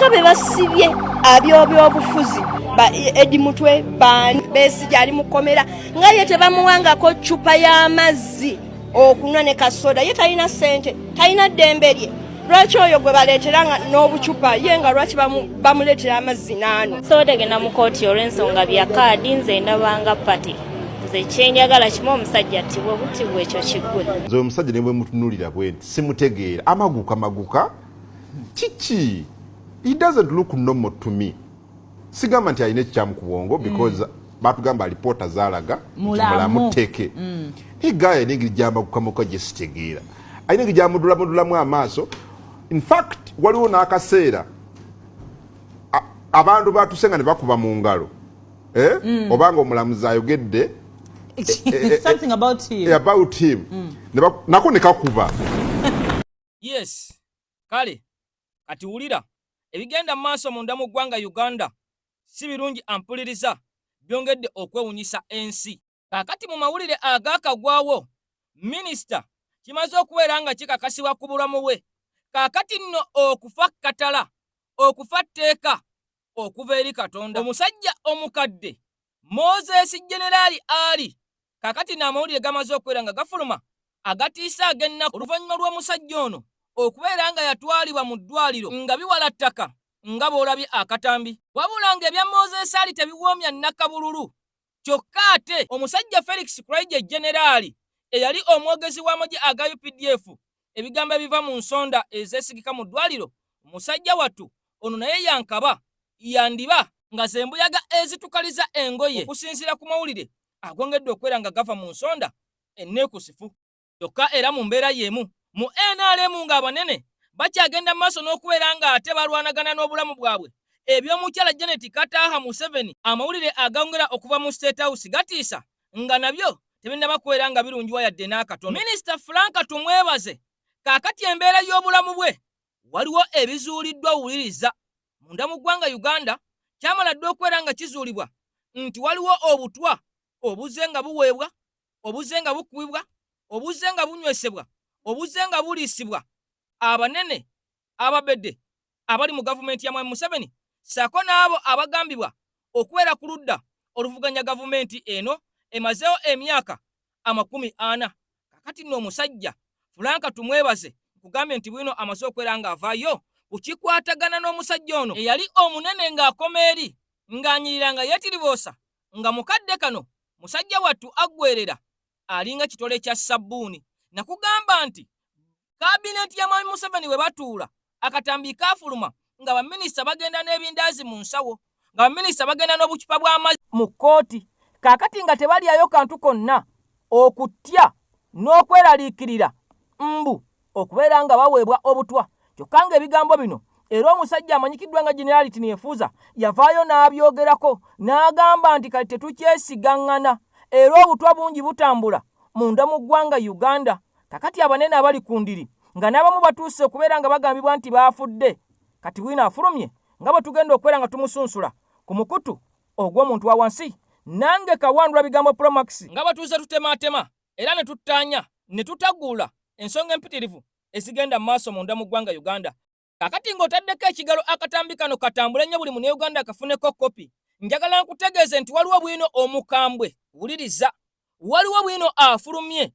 kyokka be basibye ab'ebyobufuzi Edi Mutwe Besigye ali mu kkomera nga ye tebamuwangako ccupa y'amazzi okunywa ne kasoda ye talina ssente talina ddembe lye lwaki oyo gwe baleetera n'obucupa ye nga lwaki bamuleetera amazzi n'ano soda genda mu kooti olw'ensonga bya kaadi nze ndabanga pati nze kyenjagala kimu omusajja attibwe buttibwa ekyo kiggwe nze omusajja ne bwe mutunulira bwe nti simutegeera amaguka kiki he doesn't look normal to me sigamba nti alina ekikyamu ku bwongo because batugamba alipoota zaalaga mulamu tteke egaaya n'engeri gy'amagukamuka gye sitegeera alina engeri gy'amudulamu amaaso in fact waliwo n'akaseera abantu batusenga ne bakuba mu ngalo obanga omulamuzi ayogedde something about him nako ne kakuba yes kale kati wulira ebigenda mu maaso munda mu ggwanga Uganda si birungi ampuliriza byongedde okwewunyisa ensi kaakati mu mawulire agaakagwawo minisita kimaze okubeera nga kikakasibwa ku bulamu bwe kaakati nno okufa katala okufa tteeka okuva eri Katonda omusajja omukadde Moses Generaali Ali kaakati n'amawulire gamaze okubeera nga gafuluma agatiisa ag'ennaku oluvannyuma lw'omusajja ono okubeera nga yatwalibwa mu ddwaliro nga biwala ttaka nga bw'olabye akatambi wabula nga ebya Moses Ali tebiwoomya nnakabululu kyokka ate omusajja Felix Kulayigye Generaali eyali omwogezi w'amagye aga UPDF ebigambo ebiva mu nsonda ezeesigika mu ddwaliro omusajja wattu ono naye yankaba yandiba nga ze mbuyaga ezitukaliza engoye okusinziira ku mawulire agongedde okubeera nga gava mu nsonda enneekusifu kyokka era mu mbeera y'emu mu NRM nga abanene bakyagenda mu maaso n'okubeera nga ate balwanagana n'obulamu bwabwe eby'omukyala Janet Kataaha Museveni amawulire agongera okuva mu State House gatiisa nga nabyo tebinnaba kubeera nga birungiwa yadde n'akatono Minisita Frank tumwebaze kaakati embeera y'obulamu bwe waliwo ebizuuliddwa wuliriza munda mu ggwanga Uganda kyamala dde okubeera nga kizuulibwa nti waliwo obutwa obuze nga buweebwa obuze nga bukubibwa obuze nga bunywesebwa obuze nga buliisibwa abanene ababedde abali mu gavumenti ya Mwami Museveni sako n'abo abagambibwa okubeera ku ludda oluvuganya gavumenti eno emazeewo emyaka 40 kakati nno omusajja Frank tumwebaze kugambye nti bwino amaze okubeera nga avaayo kukikwatagana n'omusajja ono eyali omunene ng'akoma eri ng'anyirira nga yeetiriboosa nga mukadde kano musajja wattu aggwerera alinga kitole kya sabbuuni nakugamba nti kabineti ya Mwami Museveni we batuula akatambi kaafuluma nga baminisita bagenda n'ebindaazi mu nsawo nga baminisita bagenda n'obucupa bw'amazzi mu kkooti kaakati nga tebalyayo kantu konna okutya n'okweraliikirira mbu okubeera nga baweebwa obutwa kyokka nga ebigambo bino era omusajja amanyikiddwa nga Generality Neefuuza yavaayo n'abyogerako n'agamba nti kati tetukyesigaŋŋana era obutwa bungi butambula munda mu ggwanga Uganda kakati abanene abali ku ndiri nga n'abamu batuuse okubeera nga bagambibwa nti baafudde kati bwino afulumye nga bwe tugenda okubeera nga tumusunsula ku mukutu ogw'omuntu wa wansi nange Kawandula Bigambo Promax nga batuuze tutemaatema era ne tuttaanya ne tutaguula ensonga empitirivu ezigenda mu maaso munda mu ggwanga Uganda kakati ng'otaddeko ekigalo akatambi kano katambule nnyo buli Munnayuganda akafuneko kopi njagala nkutegeeze nti waliwo bwino omukambwe wuliriza waliwo bwino afulumye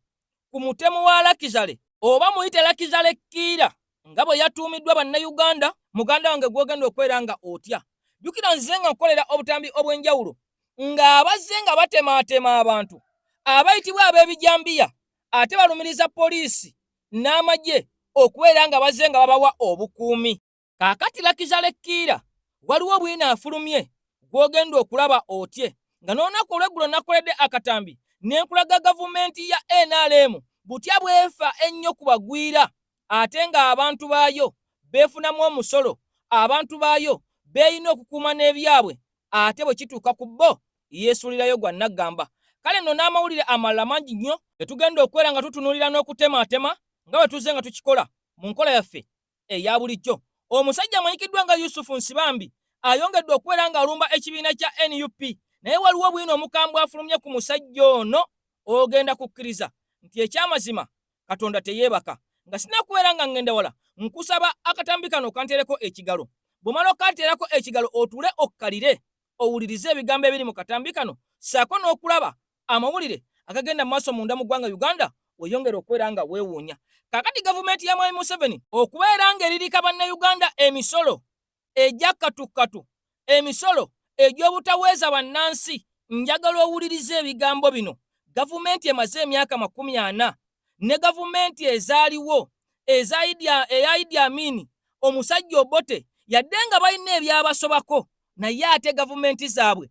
ku mutemu wa Lakizale oba muyite Lakizale Kiira nga bwe yatuumiddwa bannayuganda muganda wange gw'ogenda okubeera nga otya jjukira nze nga nkolera obutambi obw'enjawulo ng'abazze nga batemaatema abantu abayitibwa ab'ebijambiya ate balumiriza poliisi n'amagye okubeera nga bazze nga babawa obukuumi kaakati Lakizale Kiira waliwo bwino afulumye gw'ogenda okulaba otye nga n'olunaku olw'eggulo nakoledde akatambi n'enkulaga gavumenti ya NRM butya bwefa ennyo ku bagwira ate nga abantu baayo beefunamu omusolo abantu baayo beeyina okukuuma n'ebyabwe ate bwe kituuka ku bo yeesuulirayo gwa naggamba kale nno n'amawulire amalala mangi nnyo tetugenda okubeera nga tutunuulira n'okutemaatema nga bwe tuzze nga tukikola mu nkola yaffe eya bulijjo omusajja amanyikiddwa nga Yusufu Nsibambi ayongedde okubeera nga alumba ekibiina kya NUP naye waliwo bwino omukambwe afulumye ku musajja ono ogenda kukkiriza nti ekyamazima Katonda teyeebaka nga sinakubeera nga ngenda wala nkusaba akatambi kano kantereko ekigalo bw'omala okaateerako ekigalo otuule okkalire owulirize ebigambo ebiri mu katambi kano ssaako n'okulaba amawulire agagenda mu maaso munda mu ggwanga Uganda weyongera okubeera nga weewuunya. Kaakati gavumenti ya Mwami Museveni okubeera ng'eririka bannayuganda emisolo egya katukatu, emisolo egy'obutaweeza bannansi, njagala owulirize ebigambo bino. Gavumenti emaze emyaka 40 ne gavumenti ezaaliwo eya Idi Amin, omusajja Obote, yadde nga balina ebyabasobako, naye ate gavumenti zaabwe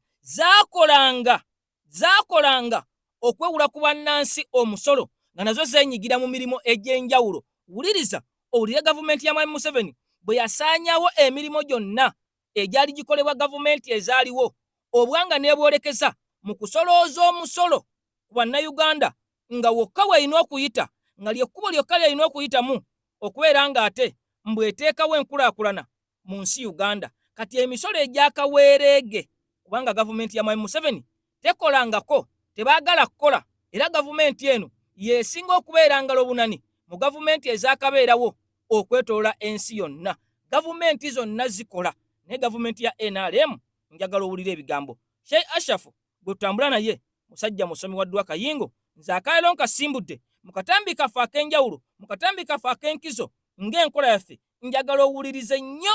zaakolanga okwewula ku bannansi omusolo nga nazo zeenyigira mu mirimu egy'enjawulo. Wuliriza owulire gavumenti ya Mwami Museveni bwe yasaanyawo emirimu gyonna egyali gikolebwa gavumenti ezaaliwo, obwanga n'ebwolekeza mu kusolooza omusolo ku bannayuganda nga wokka weerina okuyita, nga lyekkubo lyokka lyerina okuyitamu okubeera ng'ate mbweteekawo enkulaakulana mu nsi Uganda. Kati emisolo egyakaweereege, kubanga gavumenti ya Mwami Museveni tekolangako, tebaagala kukola, era gavumenti eno yeesinga okubeera ngalo bunani mu gavumenti ezaakabeerawo okwetoola ensi yonna. Gavumenti zonna zikola, naye gavumenti ya NRM njagala owulira ebigambo. Sheikh Ashafu gwe tutambula naye musajja musomi wa ddwa Kayingo, nze akaayiro nkasimbudde mu katambi kaffe ak'enjawulo, mu katambi kaffe ak'enkizo ng'enkola yaffe. Njagala owulirize nnyo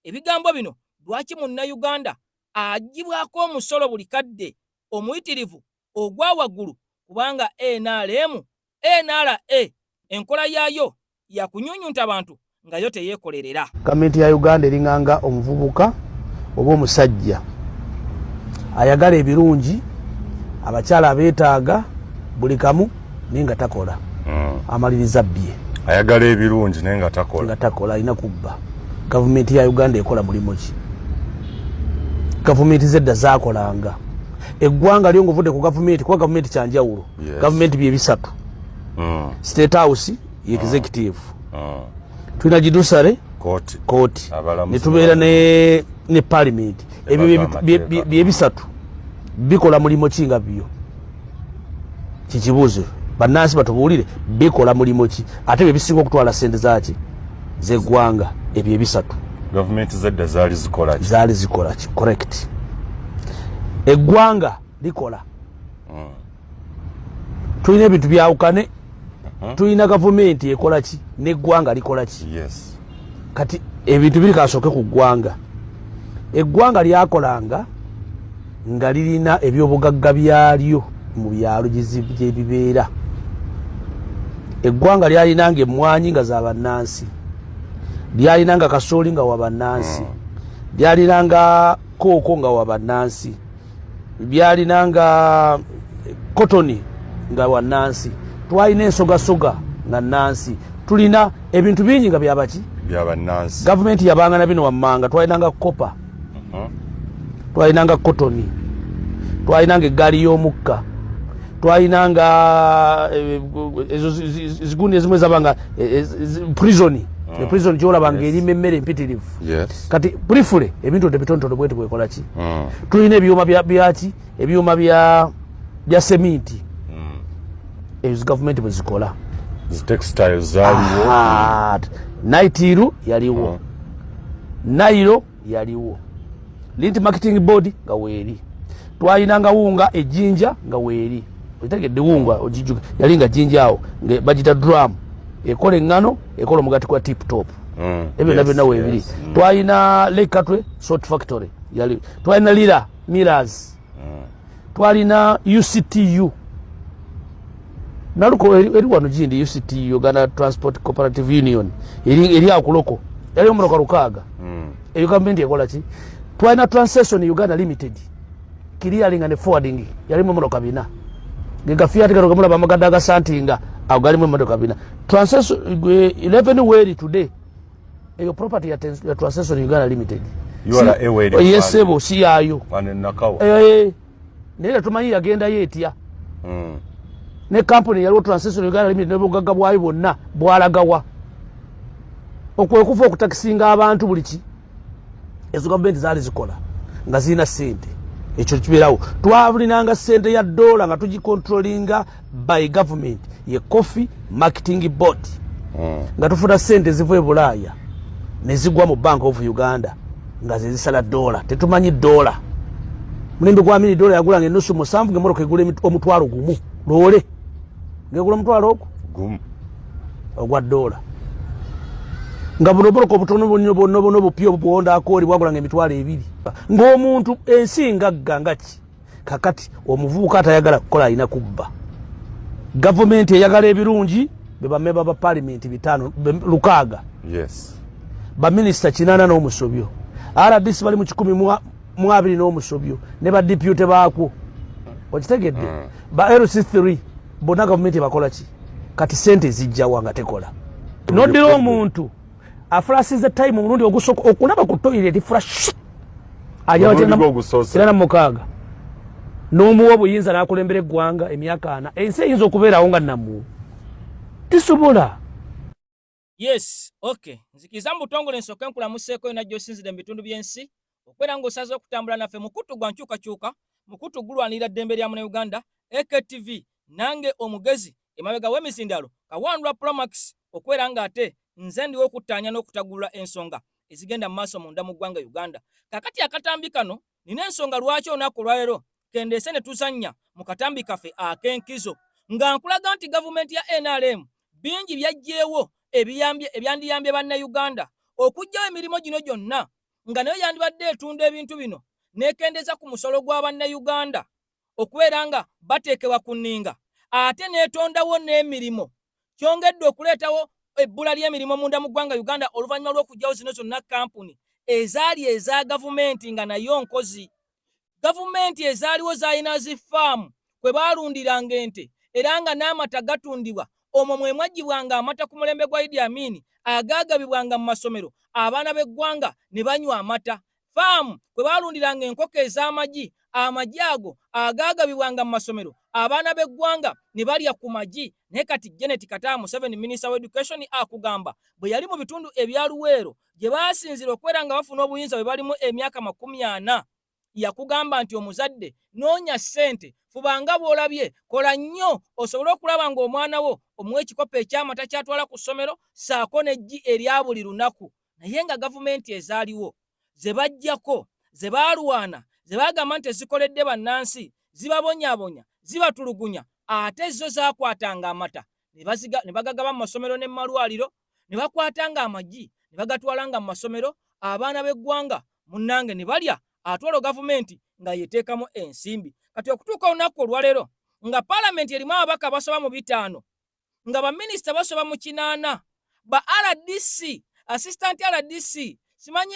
ebigambo bino. Lwaki munnayuganda agibwako omusolo buli kadde omuyitirivu ogwa waggulu? Kubanga NRA enkola yaayo yakunyunyunta abantu nga yo teyeekolerera. Gavumenti ya Uganda eringanga omuvubuka oba omusajja ayagala ebirungi, abakyala abeetaaga buli kamu naye nga takola. Amaliriza bbye. Ayagala ebirungi naye nga takola, alina kubba. Gavumenti ya Uganda ekola mulimu ki? Gavumenti zedda zaakolanga. Eggwanga lyo ng'ovudde ku gavumenti, kuba gavumenti kyanjawulo. Gavumenti bye bisatu. State House ye executive. Tulina judiciary, court. Ne tubeera ne parliament. Ebyo bye bisatu bikola mulimu ki nga byo? Kikibuuzo. Bannansi batubuulire bikola mulimu ki? Ate bye bisinga okutwala ssente zaki z'eggwanga. Ebyo ebisatu gavumenti zedda zaali zikola ki? Correct. Eggwanga likola. Tulina ebintu byawukane. Tulina gavumenti ekola ki n'eggwanga likola ki? Yes. Kati ebintu biri kasooke ku ggwanga. Eggwanga lyakolanga nga lirina ebyobugagga byalyo mu byalo gy'ebibeera. Eggwanga lyalinanga emmwanyi nga za bannansi, lyalinanga kasooli nga wa bannansi, lyalinanga kooko nga wa bannansi, lyalinanga kotoni nga wa Nansi, twalina ensogasoga nga Nansi, tulina ebintu bingi nga byabaki byaba Nansi. Gavumenti yabanga na bino wammanga, twalinanga kopa, twalinanga kotoni, twalinanga eggaali y'omukka, twalinanga zigundi ezimwe zabanga prisoni. Prison gyolabanga erimu emmere empitirivu. Kati briefly ebintu ebitonotono bwetu bwekola ki? Tulina ebyuma byaki, ebyuma bya sementi. Ezo gavumenti bwe zikola. Textiles zaliwo. Naitiru yaliwo. Nairo yaliwo. Linti Marketing Board nga weeri. Twalinanga wunga ejjinja nga weeri. Otegedde wunga ojijuka yalinga jinja awo bagita drum. Ekola engano, ekola omugati kwa tip top. Ebyo nabyo nawe ebiri. Twalina Lake Katwe Salt Factory yali. Twalina Lira Millers. Twalina UCTU. Naluko eri wano jindi UCTU, Uganda Transport Cooperative Union. Eri akuloko. Yali omuloka Rukaga. Eyo gavumenti ekola ki? Twalina Transaction Uganda Limited. Clearing and forwarding yali omuloka bina. Ngega Fiat karo kamula bamagada ga santinga agali mu modoka bina. Transaction 11 where today. Eyo property ya Transaction Uganda Limited. You are away. Yes ebo si yayo. Wane nakawa. Nera tumanyi yagenda yeetya. Ne company ya Transaction Uganda Limited ne bugagga bwayo bonna bwalagawa. Okwekufa okutakisinga abantu buliki. Ezo gavumenti zaali zikola nga zina sente. Ekyo kibirawo twavulinanga sente ya dola nga tugicontrollinga by government ye Coffee Marketing Board nga tufuna sente zivuye Bulaaya ne zigwa mu Bank of Uganda nga ze zisala dola tetumanyi dola mulembe gwa mini dola yagulanga enusu 7 ngemotoka egula omutwalo gumu lole ngegula omutwalo ogwo gumu ogwa dola nga bunoboloko obutono bono bupyo buwonda akoli bwagulanga emitwalo 2 ng'omuntu ensinga gangaki kakati omuvubuka atayagala kukola alina kubba gavumenti eyagala ebirungi bebameba ba parliament 5 yes baminisita 80 n'omusobyo RDC bali mu 120 n'omusobyo ne ba deputy baako okitegedde ba LC3 bonna gavumenti bakola ki kati sente zijja wanga tekola nodira omuntu afrasize time omurundi ogusoko okulaba ku toilet fresh ayawatena mukaga n'omuwa obuyinza n'akulembera eggwanga emyaka 4 ensi eyinza okubeerawo nga namu tisobola. Yes, okay. Nzikiza mbutongole nsooke nkulamuseeko yonna gy'osinzidde mu bitundu by'ensi okubeera ng'osaze okutambula naffe mukutu gwa nkyukakyuka mukutu gulwanirira ddembe lya Uganda AKTV nange omugezi emabega w'emizindalo Kawandula Promax okubeera ng'ate nze ndiwo okuttaanya n'okutagulula ensonga ezigenda mu maaso munda mu ggwanga Uganda. Kakati akatambi kano nina ensonga lwaki olunaku olwaleero kendeese ne tuzannya mu katambi kaffe ak'enkizo nga nkulaga nti gavumenti ya NRM bingi byajjeewo ebyandiyambye bannayuganda okuggyawo emirimu gino gyonna nga nayo yandibadde etunda ebintu bino n'ekendeeza ku musolo gwa bannayuganda okubeera nga bateekebwa ku nninga ate n'etondawo n'emirimu kyongedde okuleetawo ebbula ly'emirimu munda mu ggwanga Uganda oluvannyuma lw'okuggyawo zino zonna kampuni ezaali eza gavumenti nga nayo nkozi. Gavumenti ezaaliwo zaalina zifaamu kwe baalundiranga ente era nga n'amata gatundibwa omwo mwe mwaggyibwanga amata ku mulembe gwa Idi Amin agaagabibwanga mu masomero abaana b'eggwanga ne banywa amata. Faamu kwe baalundiranga enkoko ez'amagi amagi ago agaagabibwanga mu masomero abaana b'eggwanga ne balya ku magi. Naye kati Janet Kataya Museveni Minister of Education akugamba bwe yali mu bitundu ebya Luweero gye baasinzira okubeera nga bafuna obuyinza bwe balimu emyaka 40 yakugamba nti omuzadde noonya ssente fubanga bw'olabye kola nnyo osobole okulaba ng'omwana wo omuwa ekikopo eky'amata kyatwala ku ssomero saako n'eggi erya buli lunaku. Naye nga gavumenti ezaaliwo ze bajjako ze baalwana ze baagamba nti ezikoledde bannansi zibabonyaabonya zibatulugunya ate zo zaakwatanga amata ne bagagaba mu masomero ne mu malwaliro ne bakwatanga amagi ne bagatwalanga mu masomero abaana b'eggwanga munnange ne balya atwalo gavumenti nga yeteekamu ensimbi. Kati okutuuka olunaku olwaleero nga paalamenti erimu ababaka basoba mu 5 nga baminisita basoba mu 8 ba RDC assistant RDC simanyi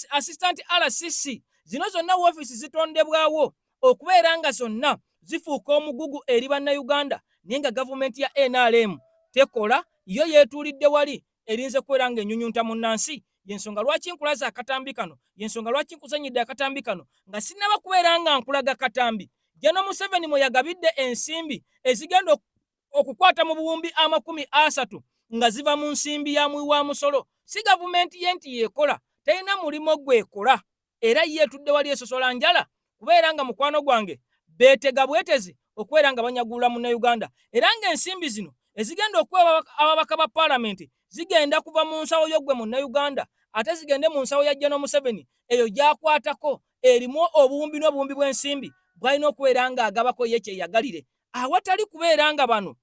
assistant RCC zino zonna woofiisi zitondebwawo okubeera nga zonna zifuuka omugugu eri bannayuganda naye nga gavumenti ya NRM tekola yo yeetuulidde wali erinze kubeera nga ennyunyunta munnansi. Yensonga lwaki nkulaza akatambi kano yensonga lwaki nkuzanyidde akatambi kano nga sinaba kubeera nga nkulaga katambi General Museveni mwe yagabidde ensimbi ezigenda okukwata mu buwumbi 30 nga ziva mu nsimbi ya muwi wa musolo. Si gavumenti ye nti yekola terina mulimo gwekola era yeetudde wali esosola njala kubeera nga mukwano gwange beetega bwetezi okubeera nga banyagulula Munnayuganda era ng'ensimbi zino ezigenda okuwa ababaka ba paalamenti zigenda kuva mu nsawo y'ogwe Munnayuganda ate zigende mu nsawo ya General Museveni eyo gyakwatako erimu obuwumbi n'obuwumbi bw'ensimbi bwalina okubeera nga agabako ye kyeyagalire awatali kubeera nga bano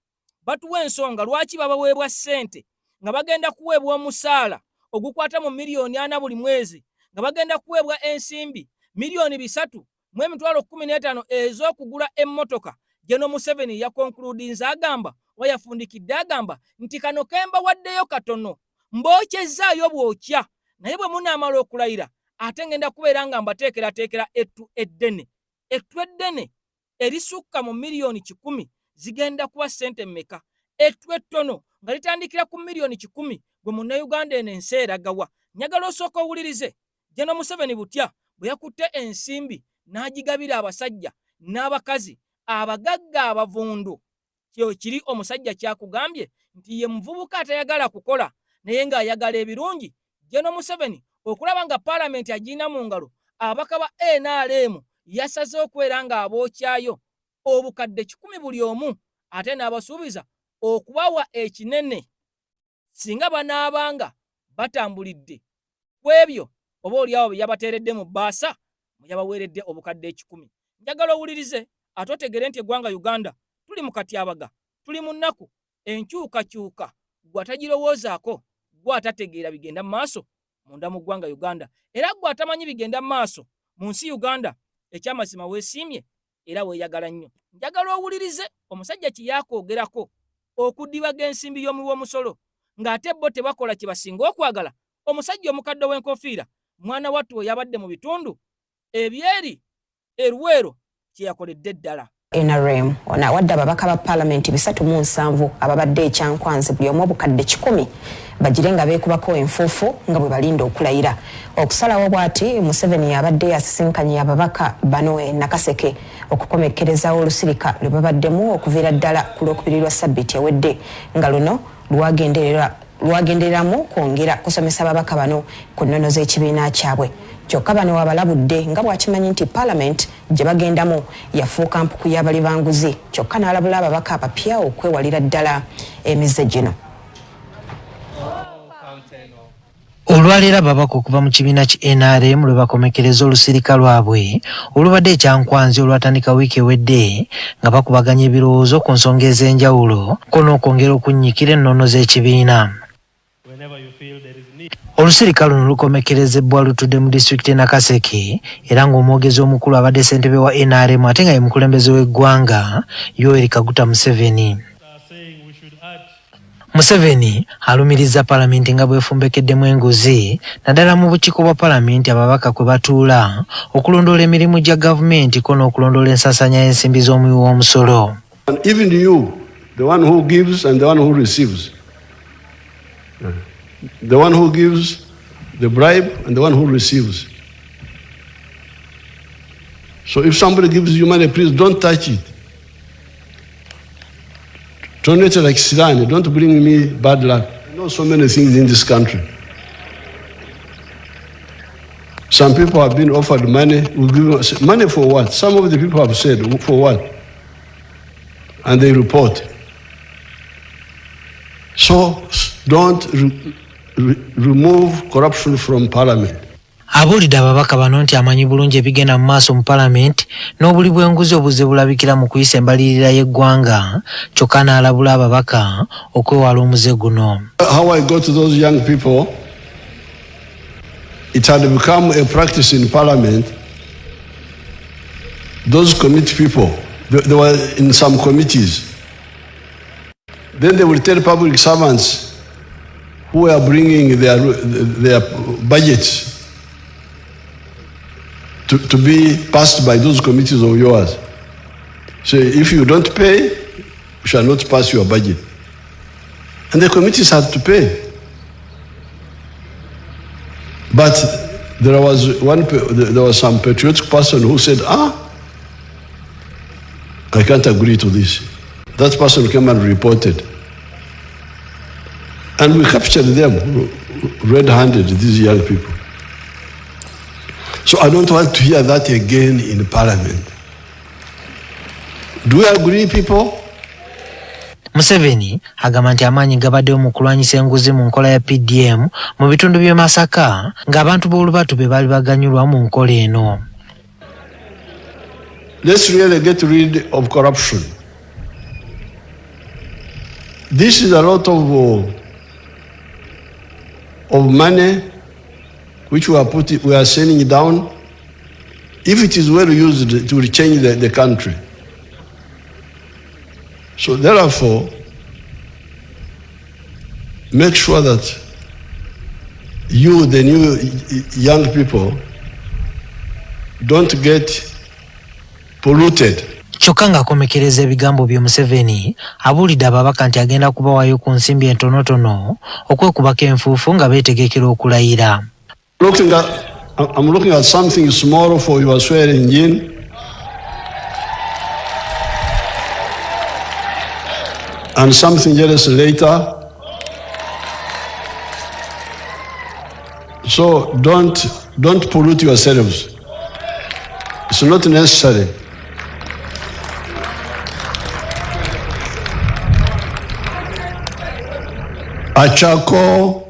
batuwa ensonga lwaki babaweebwa ssente nga bagenda kuweebwa omusaala ogukwata mu miliyoni 4 buli mwezi nga bagenda kuweebwa ensimbi miliyoni 3.15 ez'okugula emmotoka. General Museveni yakonkludinze agamba wayafundikidde agamba nti kano kemba waddeyo katono mbookyezaayo bwokya naye bwe munaamala okulayira ate ngenda kubeera nga mbateekerateekera ettu eddene erisukka mu miliyoni 10 zigenda kuba ssente mmeka? Ettu ettono nga litandikira ku miliyoni 10 gwe Munnayuganda eno ensi eragawa. Njagala osooka owulirize General Museveni butya bwe yakutte ensimbi n'agigabira abasajja n'abakazi abagagga abavundu. Kyo kiri omusajja kyakugambye nti ye muvubuka atayagala kukola naye ng'ayagala ebirungi. General Museveni okulaba nga paalamenti agirina mu ngalo abaka ba NRM yasaze okubeera nga abookyayo obukadde 10 buli omu ate n'abasuubiza okubawa ekinene singa banaabanga batambulidde ku ebyo oba oliawo yabateeredde mu bbaasa yabaweeredde obukadde 10. Njagala owulirize ate otegere nti eggwanga Uganda tuli mu katyabaga, tuli mu nnaku, enkyukakyuka gwe atagirowoozaako, gwe atategeera bigenda mu maaso munda mu ggwanga Uganda, era gwe atamanyi bigenda mu maaso mu nsi Uganda, ekyamazima weesiimye era weeyagala nnyo. Njagala owulirize omusajja kiyakoogerako okudibaga ensimbi y'omuwi w'omusolo ng'ate bo tebakola kye basinga okwagala. Omusajja omukadde w'enkofiira mwana wattu we yabadde mu bitundu ebyeri eruweero kye yakoledde ddala. NRM ono awadde ababaka ba paalamenti 307 ababadde ekyankwanzi buli omu obukadde 10 bagire nga beekubako enfuufu nga bwe balinda okulayira. Okusalawo bw'ati Museveni abadde asisinkanye ababaka bano e Nakaseke okukomekkereza olusirika lwe babaddemu okuviira ddala ku Lwokubiri lwa Ssabbiiti ewedde nga luno lwagendereramu kwongera kusomesa ababaka bano ku nnono z'ekibiina kyabwe. Kyokka bano abalabudde nga bw'akimanyi nti paalamenti gye bagendamu yafuuka mpuku y'abali banguzi, kyokka n'alabula ababaka abapya okwewalira ddala emize gino. Olwaleero ababaka okuva mu kibiina ki NRM lwe bakomekkereza olusirika lwabwe olubadde ekyankwanzi olwatandika wiiki ewedde nga bakubaganya ebirowoozo ku nsonga ez'enjawulo ko n'okwongera okunnyikira ennono z'ekibiina. Olusirika luno lukomekkerezebwa lutudde mu disitulikiti Nakaseke era ng'omwogezi omukulu abadde ssentebe wa NRM ate nga ye mukulembeze w'eggwanga Yoweri Kaguta Museveni. Museveni alumiriza paalamenti nga bwefumbekeddemu enguzi naddala mu bukiiko bwa paalamenti ababaka kwe batuula okulondoola emirimu gya gavumenti ko n'okulondoola ensaasaanya y'ensimbi z'omuwi w'omusolo. Even you, the one who gives and the one who receives. The one who gives the bribe and the one who receives. So if somebody gives you money, please don't touch it. Turn it like Sudan. Don't bring me bad luck. I know so many things in this country. Some people have been offered money. We'll give money for what? Some of the people have said, for what? And they report. So don't remove corruption from parliament. Abuulidde ababaka bano nti amanyi bulungi ebigenda mu maaso mu paalamenti n'obuli bw'enguzi obuze bulabikira mu kuyisa embalirira y'eggwanga, kyokka n'alabula ababaka okwewala omuze guno. How I got to those young people, it had become a practice in parliament. Those committee people, they were in some committees. Then they will tell public servants who are bringing their budgets to be passed by those committees of yours. So if you don't pay, you shall not pass your budget. And the committees had to pay. But there was some patriotic person who said, I can't agree to this. That person came and reported. And we captured them red-handed, these young people. So I don't want to hear that again in Parliament. Do we agree, people? Museveni agamba nti amaanyi gabaddewo mu kulwanyisa enguzi mu nkola ya PDM mu bitundu by'e Masaka ng'abantu b'olubatu be baali baganyulwa mu nkola eno. Let's really get rid of corruption. This is a lot of money which we are sending down. If it is well used, it will change the country. So therefore, make sure that you, the new young people, don't get polluted. Kyokka ng'akomekkereza ebigambo bye Museveni abuulidde ababaka nti agenda kubawaayo ku nsimbi entonotono okwekubako enfuufu nga beetegekera okulayira. I'm looking at something small for your swearing in. And something else later. So don't pollute yourselves. It's not necessary. Achako.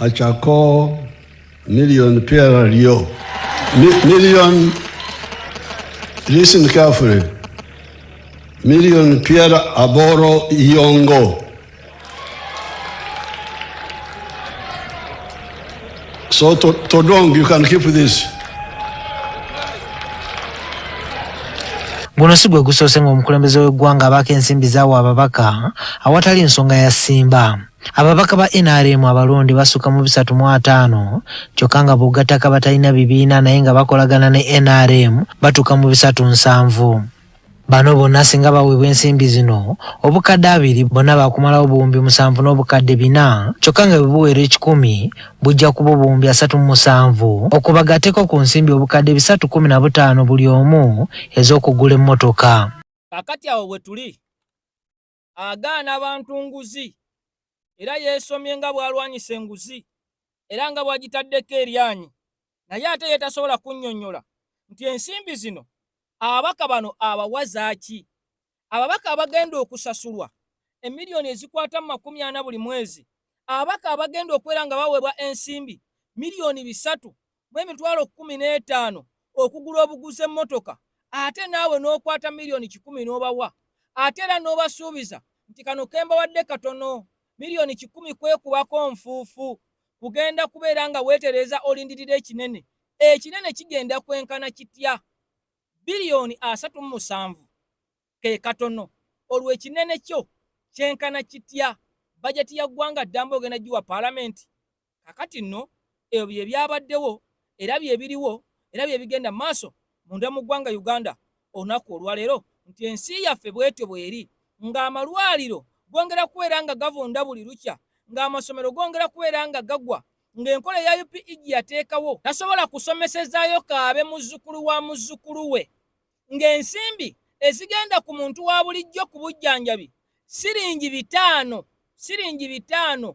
Achako, Million Pierre Rio. Million, listen carefully. Million Pierre Aboro Iongo. So Todong, you can keep this. Guno si gwe gusoose ng'omukulembeze w'eggwanga abaako ensimbi zaawo ababaka awatali nsonga ya ssimba. Ababaka ba NRM abalonde basuka mu 305 kyokka nga b'ogattako batalina bibiina naye nga bakolagana ne NRM batuuka mu 307. Bano bonna singa baweebwa ensimbi zino obukadde 2 bonna baakumalawo buwumbi 7 n'obukadde 4 kyokka nga bwe buweera 10 bujja kuba buwumbi 37 okubagatteko ku nsimbi obukadde 315 buli omu ez'okugula emmotoka. Kakati awo we tuli agaana abantu nguzi era yeesomye nga bw'alwanyisa enguzi era nga bw'agitaddeko eryanyi naye ate yeetasobola kunnyonnyola nti ensimbi zino ababaka bano abawaza ki? Ababaka abagenda okusasulwa emiliyoni ezikwata 40 buli mwezi, ababaka abagenda okwera nga baweebwa ensimbi miliyoni 3,15 okugula obuguzi emmotoka, ate naawe n'okwata miliyoni 10 n'obawa, ate era n'obasuubiza nti kano kembawadde katono, miliyoni 10 kwekubako nfuufu, kugenda kubeera nga weetereza olindirira ekinene. Ekinene kigenda kwenkana kitya? Biliyoni 37 ke katono, olwo ekinene kyo kyenkana kitya? Bajeti ya ggwanga ddamba ogenda giwa paalamenti. Kakati nno ebyo bye byabaddewo era bye biriwo era bye bigenda maaso munda mu ggwanga Uganda olunaku olwaleero, nti ensi yaffe bwetyo bweri, ng'amalwaliro gongera kubeera nga gavunda buli lukya, ng'amasomero gongera kubeera nga gagwa, ng'enkola ya UPE yateekawo tasobola kusomesezaayo kaabe muzzukulu wa muzzukulu we, ng'ensimbi ezigenda ku muntu wa bulijjo ku bujjanjabi siringi 5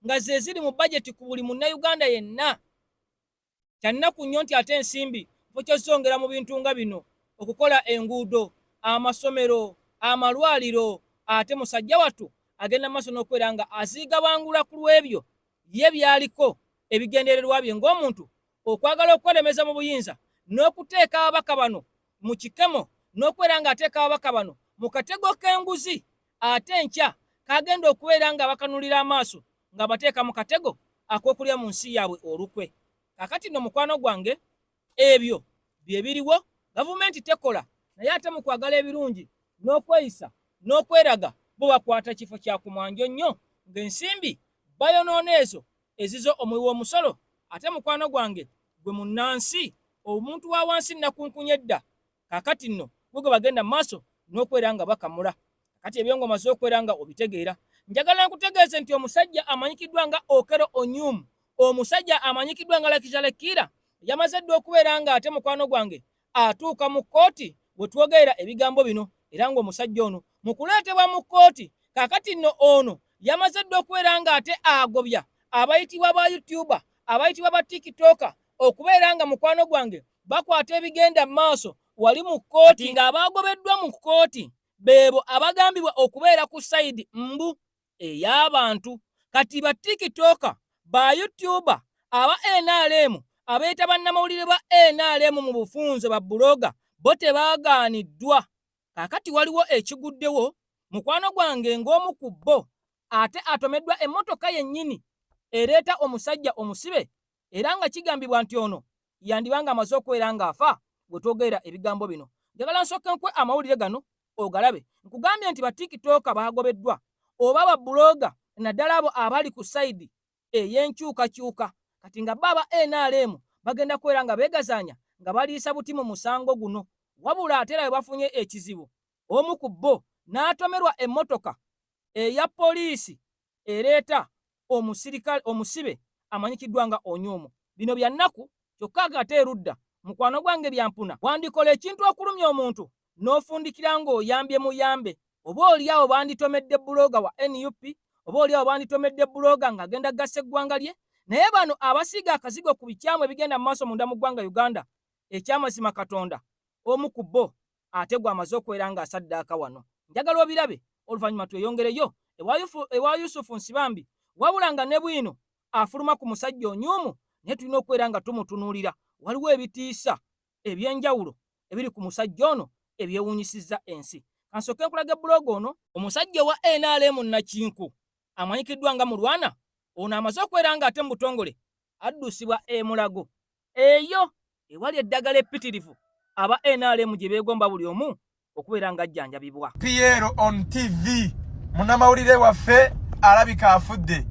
nga ze ziri mu bajeti ku buli munnayuganda yenna. Kyannaku nnyo nti ate ensimbi kyozongera mu bintu nga bino, okukola enguudo, amasomero, amalwaliro, ate musajja wattu agenda maaso n'okwera nga aziiga bangula ku lw'ebyo ye byaliko ebigendererwa bye ng'omuntu okwagala okwelemeza mu buyinza n'okuteeka ababaka bano mu kikemo n'okwera nga ateeka ababaka bano mu katego k'enguzi, ate enkya kagenda okubeera nga bakanulira amaaso nga bateeka mu katego ak'okulya mu nsi yaabwe olukwe. Kakati nno mukwano gwange ebyo bye biriwo, gavumenti tekola, naye ate mu kwagala ebirungi n'okweyisa n'okweraga bo bakwata kifo kya kumwanjo nnyo, ng'ensimbi bayonoona ezo ezizo omuwi w'omusolo. Ate mukwano gwange gwe munnansi omuntu wa wansi nakunkunye edda, kakati nno gwe bagenda maaso n'okwera nga bakamula. Kati ebyo ng'omaze okwera nga obitegeera, njagala nkutegeeze nti omusajja amanyikiddwa nga Okero Onyumu, omusajja amanyikiddwa nga Lakizalekira, yamaze dda okubeera nga ate mukwano gwange atuuka mu kkooti bwe twogerera ebigambo bino, era ng'omusajja ono mu kuleetebwa mu kkooti kakati nno ono yamaze dda okubeera nga ate agobya abayitibwa ba YouTuber, abayitibwa ba TikToker okubeera nga mukwano gwange bakwata ebigenda maaso wali mu kkooti, ng'abagobeddwa mu kkooti beebo abagambibwa okubeera ku sayidi mbu ey'abantu. Kati ba TikToker, ba YouTuber, aba NRM, abeeta bannamawulire ba NRM mu bufunze ba buloga bo tebaagaaniddwa. Kakati waliwo ekiguddewo mukwano gwange ng'omu ku bo ate atomeddwa emmotoka yennyini ereeta omusajja omusibe, era nga kigambibwa nti ono yandibanga amaze okubeera ng'afa bwe twogerera ebigambo bino. Njagala nsooke nkwe amawulire gano ogalabe. Nkugambye nti ba TikToker baagobeddwa oba ba buloga naddala abo abali ku sayidi ey'enkyukakyuka. Kati nga baba NRM bagenda kubeera nga beegazaanya nga baliisa buti mu musango guno, wabula ate era bwe bafunye ekizibu omu ku bo n'atomerwa emmotoka eya poliisi ereeta omusibe amanyikiddwa nga Onyumu. Bino bya nnaku kyokka ate erudda mukwano gwange byampuna, wandikola ekintu okulumya omuntu n'ofundikira ng'oyambye muyambe, oba oliawo banditomedde buloga wa NUP, oba oliawo banditomedde buloga ng'agenda gassa eggwanga lye. Naye bano abasiiga akazigo ku bikyamu ebigenda mu maaso munda mu ggwanga Uganda, ekyamazima Katonda omu ku bo ate gwe amaze okubeera ng'asaddaaka wano. Njagala obirabe oluvannyuma tweyongereyo ewa Yusufu Nsibambi, wabula nga ne bwino afuluma ku musajja onyumu naye tulina okubeera nga tumutunuulira. Waliwo ebitiisa ebyenjawulo ebiri ku musajja ono ebyewuunyisizza ensi. Kansooke nkulaga bbulooga ono, omusajja wa NRM Nakinku amanyikiddwa nga Mulwana, ono amaze okubeera nga ate mu butongole addusibwa e Mulago eyo ewali eddagala epitirivu aba NRM gye beegomba buli omu okubeera nga ajjanjabibwa. Piero on TV munnamawulire waffe alabika afudde.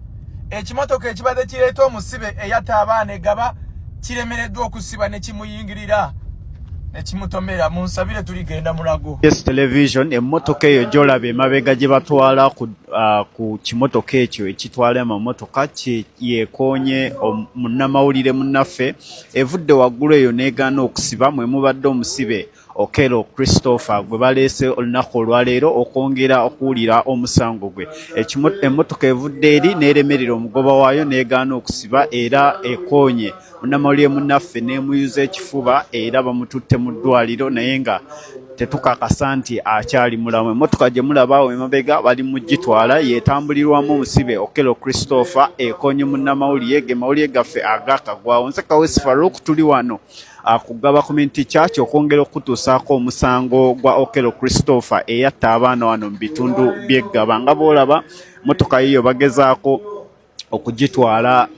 Ekimotoka ekibadde kireeta omusibe eyatta abaana egaba kiremereddwa okusiba ne kimuyingirira ne kimutomera. Munsabire tuligenda Mulago. Yes Television emmotoka eyo gy'olaba emabega gye batwala ku kimotoka ekyo ekitwala amamotoka yeekoonye munnamawulire munnaffe evudde waggulu eyo n'egaana okusiba mwe mubadde omusibe Okello Christopher gwe baleese olunaku olwaleero okwongera okuwulira omusango gwe. Emmotoka evudde eri n'eremerera omugoba waayo n'egaana okusiba era ekoonye munnamawulire munnaffe n'emuyuza ekifuba era bamututte mu ddwaliro naye nga tetukakasa nti akyali mulamu. Emmotoka gye mulabaawo emabega bali mu gitwala yeetambulirwamu omusibe Okello Christopher ekoonye munnamawulire ge mawulire gaffe agakagwawo. Nze Kawesi Farouk tuli wano akugaba community church okwongera okutuusaako omusango gwa Okello Christopher eyatta abaana wano mu bitundu by'eggaba. Nga boolaba motoka yiyo bagezaako okugitwala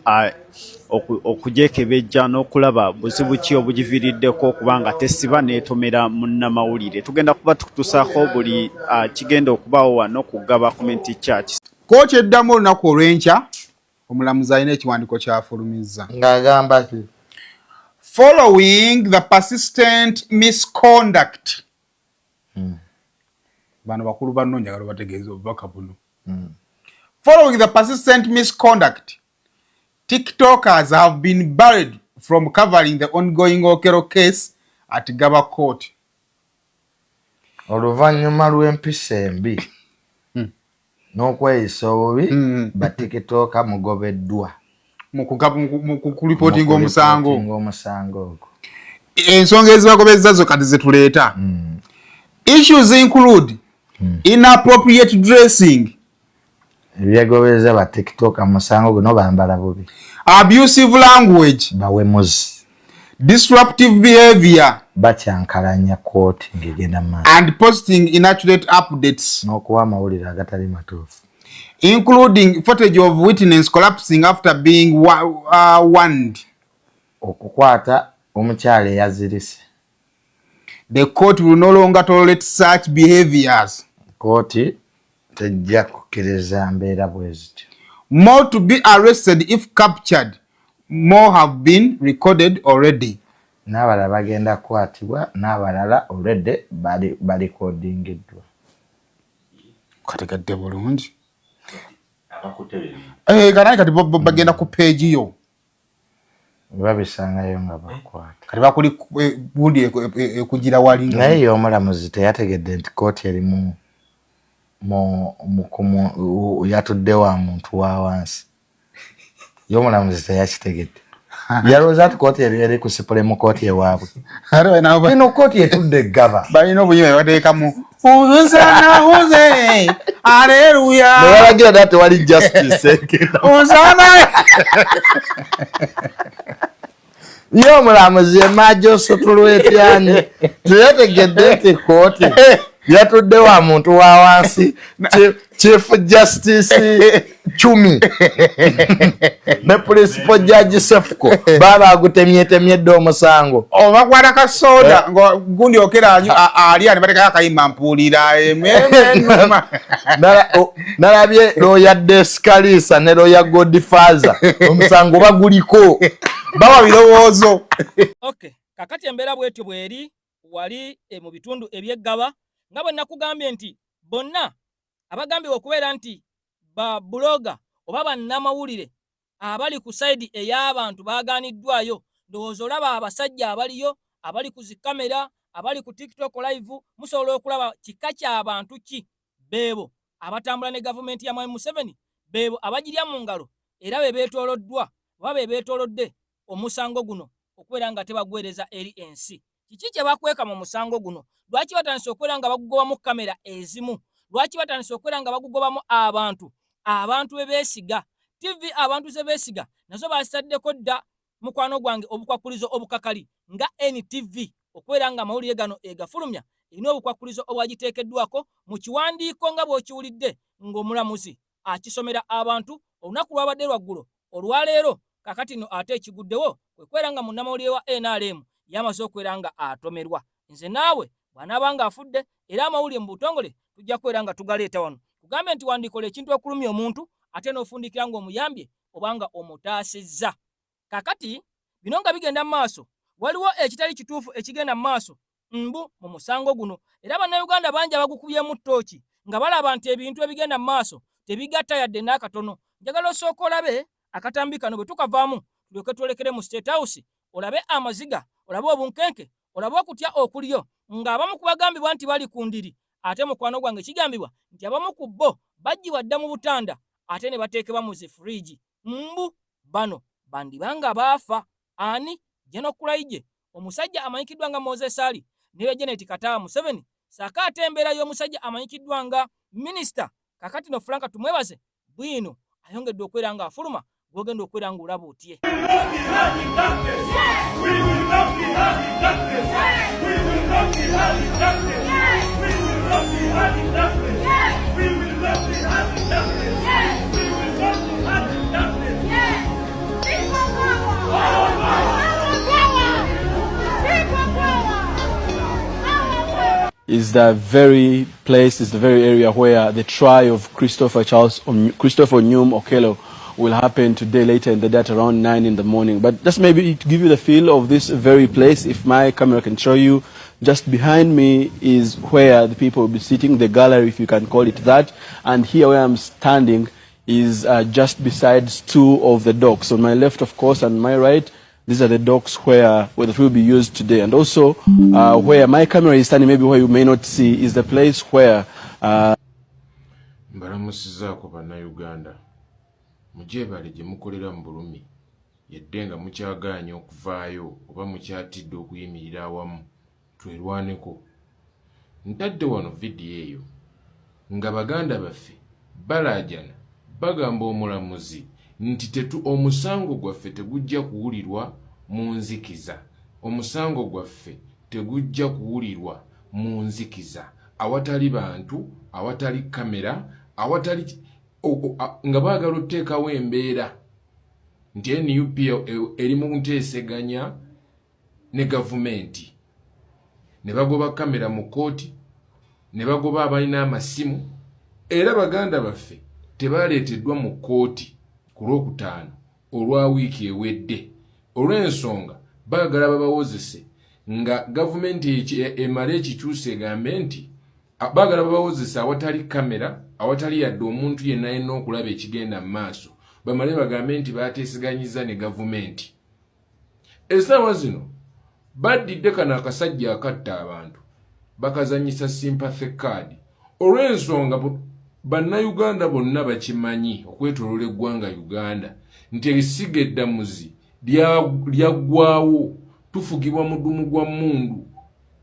okugyekebejja n'okulaba buzibu ki obugiviiriddeko kubanga tesiba n'etomera munnamawulire. Tugenda kuba tukutuusaako buli kigenda okubaawo wano kugaba community church. Kooti eddamu olunaku olw'enkya omulamuzi alina ekiwandiiko ky'afulumizza ng'agamba ki following the persistent misconduct. Bano bakulu banno njagala bategeeza obubaka buno. Following the persistent misconduct, TikTokers have been barred from covering the ongoing Okello case at Gaba Court. Oluvannyuma lw'empisa embi n'okweyisa obubi ba TikToker mugobeddwa mu kulipotinga omusango ogwo. Ensonga ezibagobezza zo kati zetuleeta. Issues include inappropriate dressing. Ebyegobeza ba TikToker musango guno bambala bubi. Abusive language. Bawemuzi. Disruptive behavior. Bacyankalanya kooti ng'egenda maaso. And posting inaccurate updates. N'okuwa amawulire agatali matuufu. Including footage of witness collapsing after being warned. Okukwata omukyala eyazirise. The court will no longer tolerate such behaviors. Kooti tejja kukkiriza mbeera bwe zityo. More to be arrested if captured. More have been recorded already. N'abalala bagenda kukwatibwa n'abalala already balikodingiddwa. Kategadde bulungi. Kanani kati bagenda ku page yo. Babisangayo nga bakwata. Kati bakuli bundi ekugira wali. Naye omulamuzi teyategedde nti kooti erimu yatudde wa muntu wa wansi. Omulamuzi teyakitegedde. Yalowooza nti kooti eri ku Supreme Court ewaabwe. Eno kooti etudde Gaba. Balina obuyima bateekamu Hosanna Hose. Hallelujah. Balagira dda tewali justice. Hosanna. Ye omulamuzi emaajo sotulwetyani teyategedde nti kooti yatudde wa muntu wa wansi Chief Justice Chumi ne Principal Judge Sefco baba agutemyetemyedde omusango obakwata kasoda ngo gundi okera ali ani bateka akayimba mpulira nalabye Lawyer Descalisa ne Lawyer Godfather omusango baguliko bawa birowoozo. Okay, kakati embeera bwetyo bweri wali mu bitundu ebyeggaba nga bwe nakugambye nti bonna abagambye okubeera nti ba bloga oba bannamawulire abali ku side ey'abantu baagaaniddwayo. Ndowooza olaba abasajja abaliyo abali ku zikamera abali ku TikTok live musobola okulaba kika ky'abantu ki beebo abatambula ne gavumenti ya Mwai Museveni beebo abagirya mu ngalo era be beetooloddwa oba be beetoolodde omusango guno okubeera nga tebagwereza eri ensi. Kiki kye bakweka mu musango guno? Lwaki batandise okubeera nga bagugobamu kamera ezimu? Lwaki batandise okubeera nga bagugobamu abantu be beesiga? TV abantu ze besiga nazo basaddeko dda mukwano gwange obukwakulizo obukakali nga NTV okwera nga amawulire gano egafulumya ino obukwakulizo obwagiteekeddwako mu kiwandiiko nga bw'okiwulidde ng'omulamuzi akisomera abantu olunaku lwabadde lwaggulo olwaleero kakati no ate ekiguddewo kwekwera nga munnamawulire wa NRM yamaze okwera nga atomerwa. Nze naawe bw'anaabanga afudde era amawulire mu butongole tujja kwera nga tugaleeta wano tugambe nti wandikola ekintu okulumya omuntu ate n'ofundikira ng'omuyambye obanga omutaasizza. Kakati bino nga bigenda mu maaso waliwo ekitali kituufu ekigenda mu maaso mbu mu musango guno era bannayuganda bangi abagukubyemu ttooki nga balaba nti ebintu ebigenda mu maaso tebigatta yadde n'akatono. Njagala osooka olabe akatambi kano bwe tukavaamu tulyoke twolekere mu State House olabe amaziga olabe obunkenke olabe okutya okuliyo ng'abamu ku bagambibwa nti bali ku ndiri ate mukwano gwange kigambibwa nti abamu ku bo baggyibwa dda mu butanda ate ne bateekebwa mu zifuriji. Mbu bano bandibanga baafa. Ani Jeno Kulaije omusajja amanyikiddwa nga Moses Ali ne Janet Kataba Museveni saka ate embeera y'omusajja amanyikiddwa nga minisita kakati no Franka tumwebaze bwino ayongedde okwera nga afuluma gwogenda okwera nga olaba otye. Is the very place, is the very area where the trial of Christopher Onyum Okello will happen today later in the day at around 9 in the morning. But just maybe to give you the feel of this very place, if my camera can show you, just behind me is where the people will be sitting, the gallery if you can call it that, and here where I'm standing is just beside two of the docks. On my left, of course, and my right, these are the docks where the will be used today. And also, where my camera is standing, maybe where you may not see, is the place where... Mbaramusizaako bannayuganda mujeebale gye mukolera mu bulumi yedde nga mukyagaanye okuvaayo oba mukyatidde okuyimirira awamu twerwaneko. Ntadde wano vidiyo eyo nga baganda baffe balaajana bagamba omulamuzi nti omusango gwaffe tegujja kuwulirwa mu nzikiza. Omusango gwaffe tegujja kuwulirwa mu nzikiza awatali bantu, awatali kamera, awatali nga baagala oteekawo embeera nti NUP eri mu nteeseganya ne gavumenti, ne bagoba kamera mu kooti, ne bagoba abalina amasimu, era baganda baffe tebaaleeteddwa mu kooti ku Lwokutaano olwa wiiki ewedde olw'ensonga baagala babawozese nga gavumenti emala ekikyusa egambe nti baagala babawozesa awatali kamera, awatali yadde omuntu yenna yenna okulaba ekigenda mu maaso, bamale bagambe nti baateeseganyiza ne gavumenti. Essaawa zino baddidde kano akasajja akatta abantu bakazanyisa sympathy card olw'ensonga bannayuganda bonna bakimanyi okwetoloola eggwanga Uganda nti ebisiga eddamuzi lyaggwaawo, tufugibwa mudumu gwa mmundu,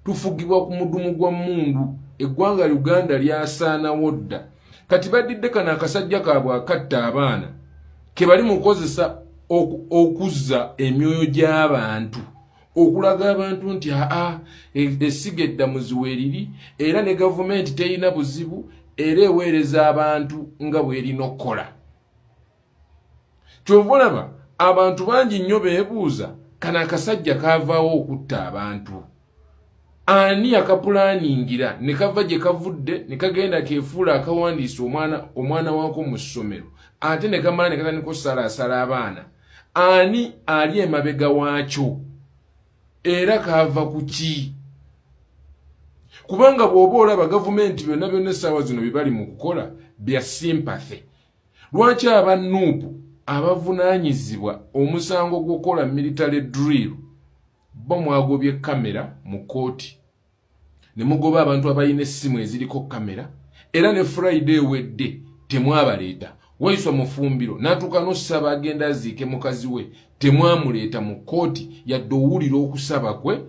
tufugibwa ku mudumu gwa mmundu, eggwanga Uganda lyasaanawo dda. Kati baddidde kano akasajja kaabwe akatta abaana ke bali mukozesa okuzza emyoyo gy'abantu, okulaga abantu nti essiga eddamuzi weeriri era ne gavumenti terina buzibu era eweereza abantu nga bw'erina okukola. Kyova olaba abantu bangi nnyo beebuuza kano akasajja kaavaawo okutta abantu. Ani akapulaningira ne kava gye kavudde ne kagenda keefuula akawandiisa omwana waako mu ssomero ate ne kamala ne katandika okusalaasala abaana? Ani ali emabega waakyo era kaava ku ki? Kubanga bw'oba olaba gavumenti byonna byonna essaawa zino bye bali mu kukola bya sympathy. Lwaki abannuupu abavunaanyizibwa omusango gw'okukola military drill bo mwagobye kamera mu kooti ne mugoba abantu abalina essimu eziriko kamera era ne Friday wedde temwabaleeta. Waiswa mufumbiro n'atuuka n'ossaba agenda aziike mukazi we temwamuleeta mu kooti yadde owulira okusaba kwe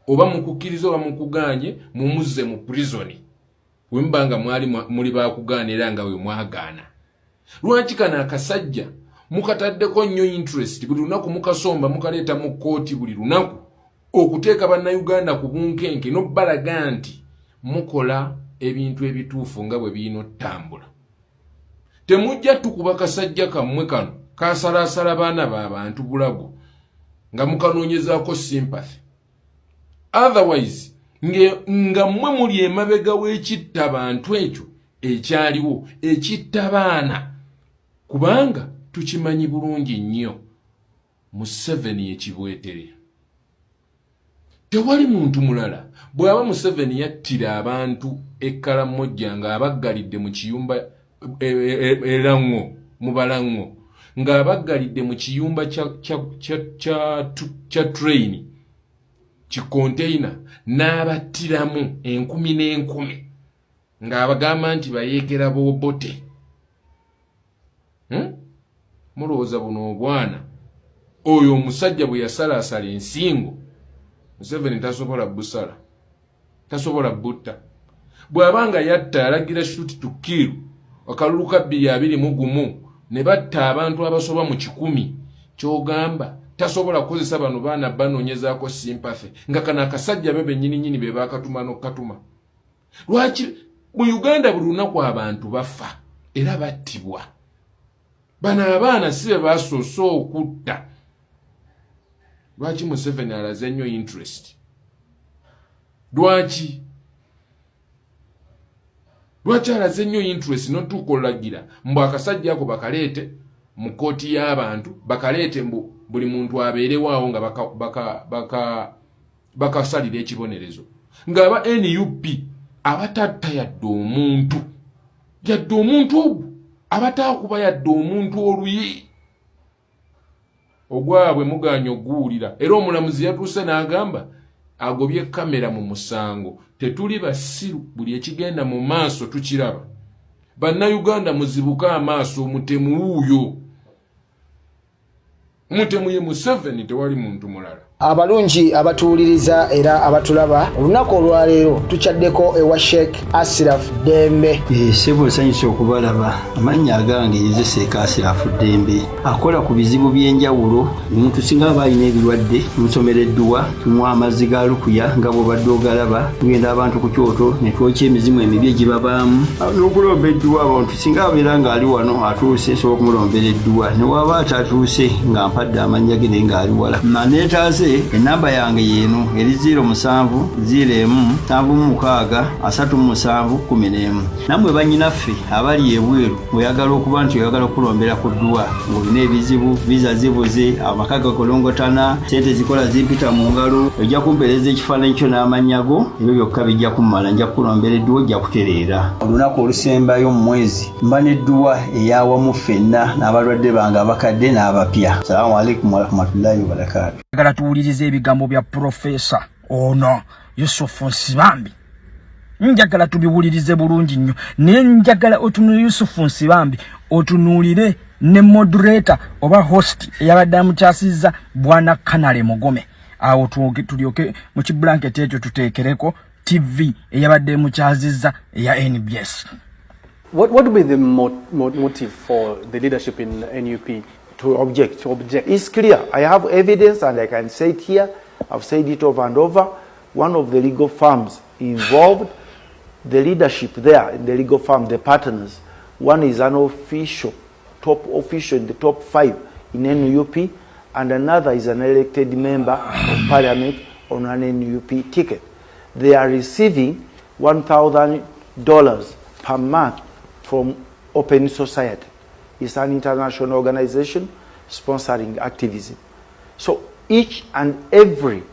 oba mukukkiriza oba mukuganye mumuzze mu prisoni wembanga mwali muli bakugaana era nga we mwagaana. Lwaki kano akasajja mukataddeko nnyo interest buli lunaku mukasomba mukaleeta mu kkooti buli lunaku okuteeka bannayuganda ku bunkenke n'obbalaga nti mukola ebintu ebituufu nga bwe birina ottambula. Temujja tukuba kasajja kammwe kano kasalaasala baana b'abantu bulago nga mukanoonyezaako sympathy. Otherwise nga mmwe muli emabega w'ekitta bantu ekyo ekyaliwo ekitta baana kubanga tukimanyi bulungi nnyo Museveni ekibwetere. Tewali muntu mulala bw'aba Museveni yattira abantu ekkalamojja nga abaggalidde mu kiyumba erango mu balango nga abaggalidde mu kiyumba kya train ki container n'abattiramu 10,000 nga abagamba nti bayeekera bobote. Mulowooza buno obwana oyo omusajja bwe yasalaasala ensingo Museveni tasobola busala tasobola butta bw'abanga yatta alagira shoot to kill akalulu ka 221 ne batta abantu abasoba mu 100 kyogamba tasobola kukozesa bano baana banoonyezaako sympathy nga kana akasajja bebe nnyini be baakatuma n'okatuma. Lwaki mu Uganda buli lunaku abantu bafa era battibwa bano abaana si be basoose okutta. Lwaki Museveni alaze nnyo interest? Lwaki alaze nnyo interest n'otuukolagira mbu akasajja ako bakaleete mu kkooti y'abantu bakaleete mbu buli muntu abeerewaawo nga bakasalira ekibonerezo ng'aba NUP abatatta yadde omuntu ogwo abataakuba yadde omuntu oluyi ogwabwe muganya oguwulira era omulamuzi yatuuse n'agamba agobye kamera mu musango tetuli basiru buli ekigenda mu maaso tukiraba. Bannayuganda muzibuka amaaso omutemu wuuyo omutemu ye Museveni tewali muntu mulala. Abalungi abatuwuliriza era abatulaba olunaku olwaleero tukyaddeko ewa Sheikh Ashraf Dembe. Sebo nsanyusa okubalaba amannya agange ye Sheikh Ashraf Dembe akola ku bizibu by'enjawulo omuntu singa aba alina ebirwadde tumusomereddwa tumuwa amazzi ga lukuya nga bw'obadde ogalaba tugenda abantu ku kyoto ne twokya emizimu emibi egibabaamu n'okulomba edduwa abantu singa abeera ng'ali wano atuuse sobola okumulombera edduwa ne waba atatuuse nga mpadde amannya ge naye ng'ali wala neetaase enamba yange yeeno eri 0707763711 nammwe bannyinaffe abali ebweru oyagala okuba nti oyagala okulombera ku dduwa ng'olina ebizibu viza zibuze amaka gakolongotana sente zikola zimpita mu ngalo ojja kumpeereza ekifaananyi kyo n'amannya go ebyo byokka bijja kummala nja kukulombera edduwa ojja kutereera olunaku olusembayo mu mwezi mba n'edduwa eyawamu ffenna n'abalwadde bange abakadde n'abapya. Salaamu alaikum warahmatullahi wabarakatuh. Njagala tuwulirize ebigambo bya Profesa ono Yusufu Nsibambi. Njagala tubiwulirize bulungi nnyo. Naye njagala otunuulire Yusufu Nsibambi otunuulire ne moderator oba host eyabadde amukyasizza Bwana Kanale Mugome. Awo tulyoke mu kiblanket ekyo tuteekereko TV eyabadde mukyazizza eya NBS. What would be the motive for the leadership in NUP to object? It's clear. I have evidence and I can say it here. I've said it over and over. One of the legal firms involved, the leadership there in the legal firm, the partners, one is an official, top official in the top 5 in NUP, and another is an elected member of parliament on an NUP ticket. They are receiving $1,000 per month from Open Society. It's an international organization sponsoring activism. So each and every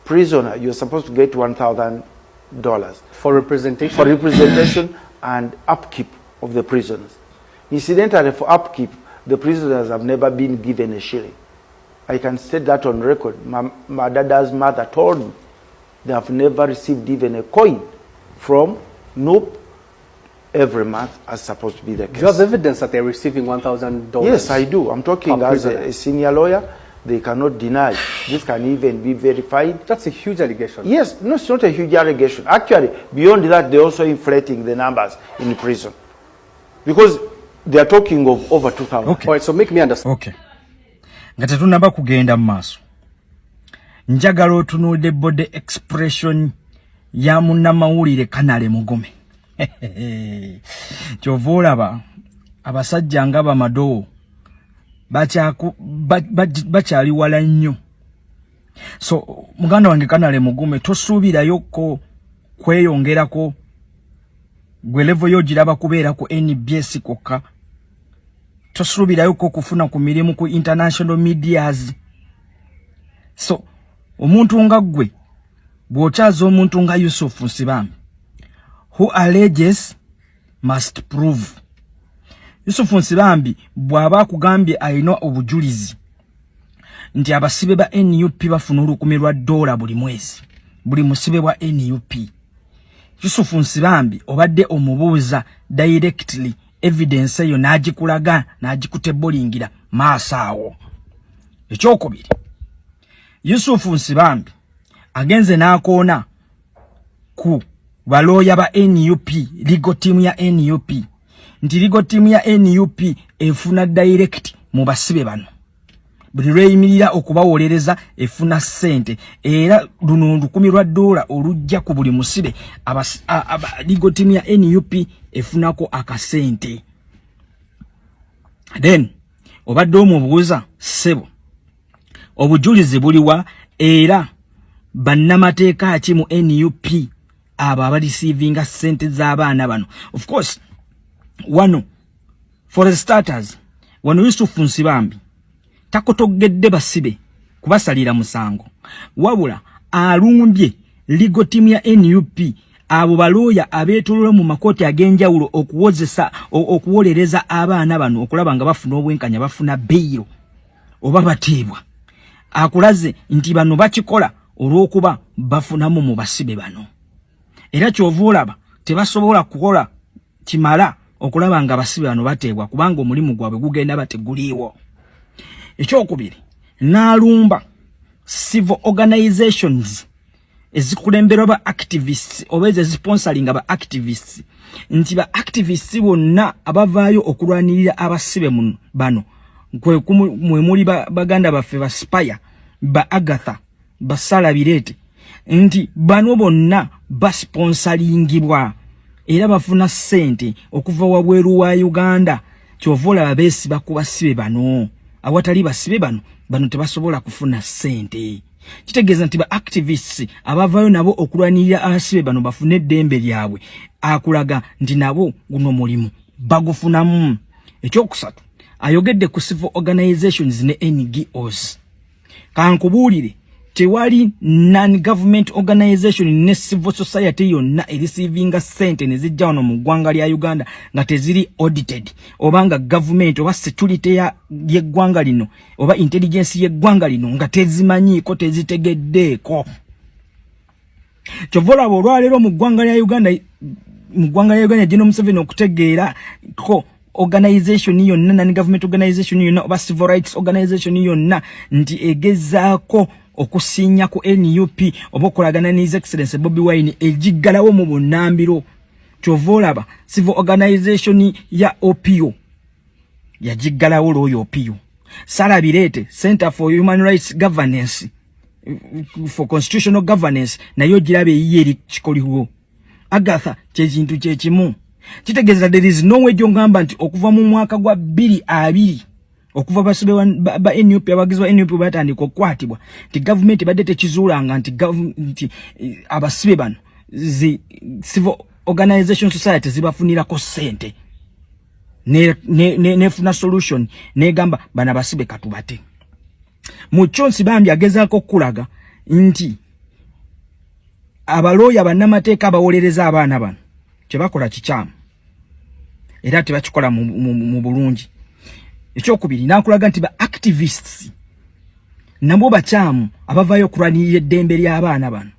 prisoner, you're supposed to get $1,000 for representation. For representation and upkeep of the prisoners. Incidentally, for upkeep, the prisoners have never been given a shilling. I can state that on record. My dad's mother told me they have never received even a coin from NUP every month, as supposed to be the case. Do you have evidence that they're receiving $1,000? Yes, I do. I'm talking as a senior lawyer. They cannot deny. This can even be verified. That's a huge allegation. Yes, no, it's not a huge allegation. Actually, beyond that, they're also inflating the numbers in prison. Because they are talking of over 2,000. Okay. All right, so make me understand. Okay. Nga tetunaba kugenda maaso. Njagala otunuulidde body expression ya munnamawulire Kanale Mugume. Kyova olaba abasajja nga Bamado bakyali wala nnyo. So muganda wange Kanale Mugume tosuubirayo ko kweyongerako gwe level yo giraba kubeera ku NBS kokka. Tosuubirayo ko kufuna ku mirimu ku international medias. So omuntu nga gwe bw'okyaza omuntu nga Yusuf Nsibambi, who alleges must prove. Yusuf Nsibambi bw'aba akugambye alina obujulizi nti abasibe ba NUP bafuna $10,000 buli mwezi, buli musibe wa NUP. Yusuf Nsibambi obadde omubuuza directly evidence eyo n'agikulaga n'agikutebolingira maaso awo. Ekyokubiri, Yusuf Nsibambi agenze n'akoona ku balooya ba NUP, legal team ya NUP, nti legal team ya NUP efuna direct mu basibe bano. Buli lweyimirira okubawolereza efuna ssente, era luno $10,000 olujja ku buli musibe legal team ya NUP efunako akasente. Then obadde omubuuza ssebo, obujulizi buliwa era bannamateeka ki mu NUP abo abareceiving ssente z'abaana bano? Of course, wano for the starters, wano Yusuf Nsibambi takotogedde basibe kubasalira musango, wabula alumbye legal team ya NUP abo balooya abeetolola mu makooti ag'enjawulo okuwolereza abaana bano okulaba nga bafuna obwenkanya, bafuna bail oba bateebwa. Akulaze nti bano bakikola olw'okuba bafunamu mu basibe bano, era kyova olaba tebasobola kukola kimala okulaba nga basibe bano bateebwa, kubanga omulimu gwabwe gugenda bateguliiwo. Ekyokubiri, n'alumba civil organizations ezikulemberwa ba activists oba ezisponsoring aba activists, nti ba activists bonna abavaayo okulwanirira abasibe bano mwe muli baganda baffe ba Spire, ba Agatha, ba Salabirete, nti bano bonna basponsoringibwa era bafuna ssente okuva wabweru wa Uganda. Kyova olaba beesiba ku basibe bano. Awatali basibe bano tebasobola kufuna ssente. Kitegeeza nti ba activists abavaayo nabo okulwanirira abasibe bano bafune eddembe lyabwe, akulaga nti nabo guno mulimu bagufunamu. Ekyokusatu, ayogedde ku civil organizations ne NGOs. Kankubuulire, tewali non-government organization ne civil society yonna ereceiving ssente ne zijja wano mu ggwanga lya Uganda nga teziri audited, obanga government oba security y'eggwanga lino oba intelligence y'eggwanga lino nga tezimanyiiko, tezitegeddeeko. Kyova olaba olwaleero mu ggwanga lya Uganda General Museveni okutegeera ko organization yonna, non-government organization yonna oba civil rights organization yonna nti egezaako okusinya ku NUP oba okolagana ne His Excellency Bobi Wine ejiggalawo mu bunnambiro. Kyova olaba civil organization ya OPO yajiggalawo lw'oyo OPO. Salabirete Center for Human Rights Governance for Constitutional Governance nayo girabe eyiye eri kikoliwo. Agatha kyekintu kyekimu. Kitegeeza there is no way gyongamba nti okuva mu mwaka gwa 2020 okuva basibe ba NUP abagizi ba NUP batandika okukwatibwa nti government badde tekizuulanga nti abasibe bano civil organization society zibafunirako ssente nefuna solution negamba bana basibe katubate. Mucho Nsibambi agezaako okulaga nti abalooya bannamateeka abawolereza abaana bano kyebakola kikyamu era tebakikola mu bulungi. Ekyokubiri, n'akulaga nti ba activists nabo bakyamu abavaayo okulwanirira eddembe ly'abaana bano.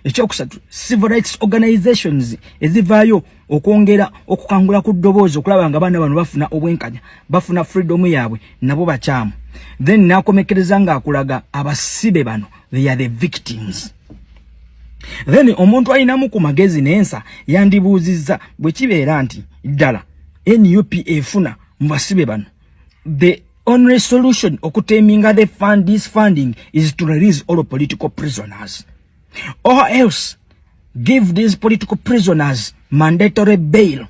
Ekyokusatu, civil rights organizations ezivaayo okwongera okukangula ku ddoboozi okulaba nga abaana bano bafuna obwenkanya, bafuna freedom yaabwe, nabo bakyamu. Then n'akomekereza ng'akulaga abasibe bano they are the victims. Then omuntu alinamu ku magezi n'ensa yandibuuzizza bwe kibeera nti ddala NUP efuna mbasibe bano. The only solution okuteminga this funding is to release all political prisoners. Or else, give these political prisoners mandatory bail.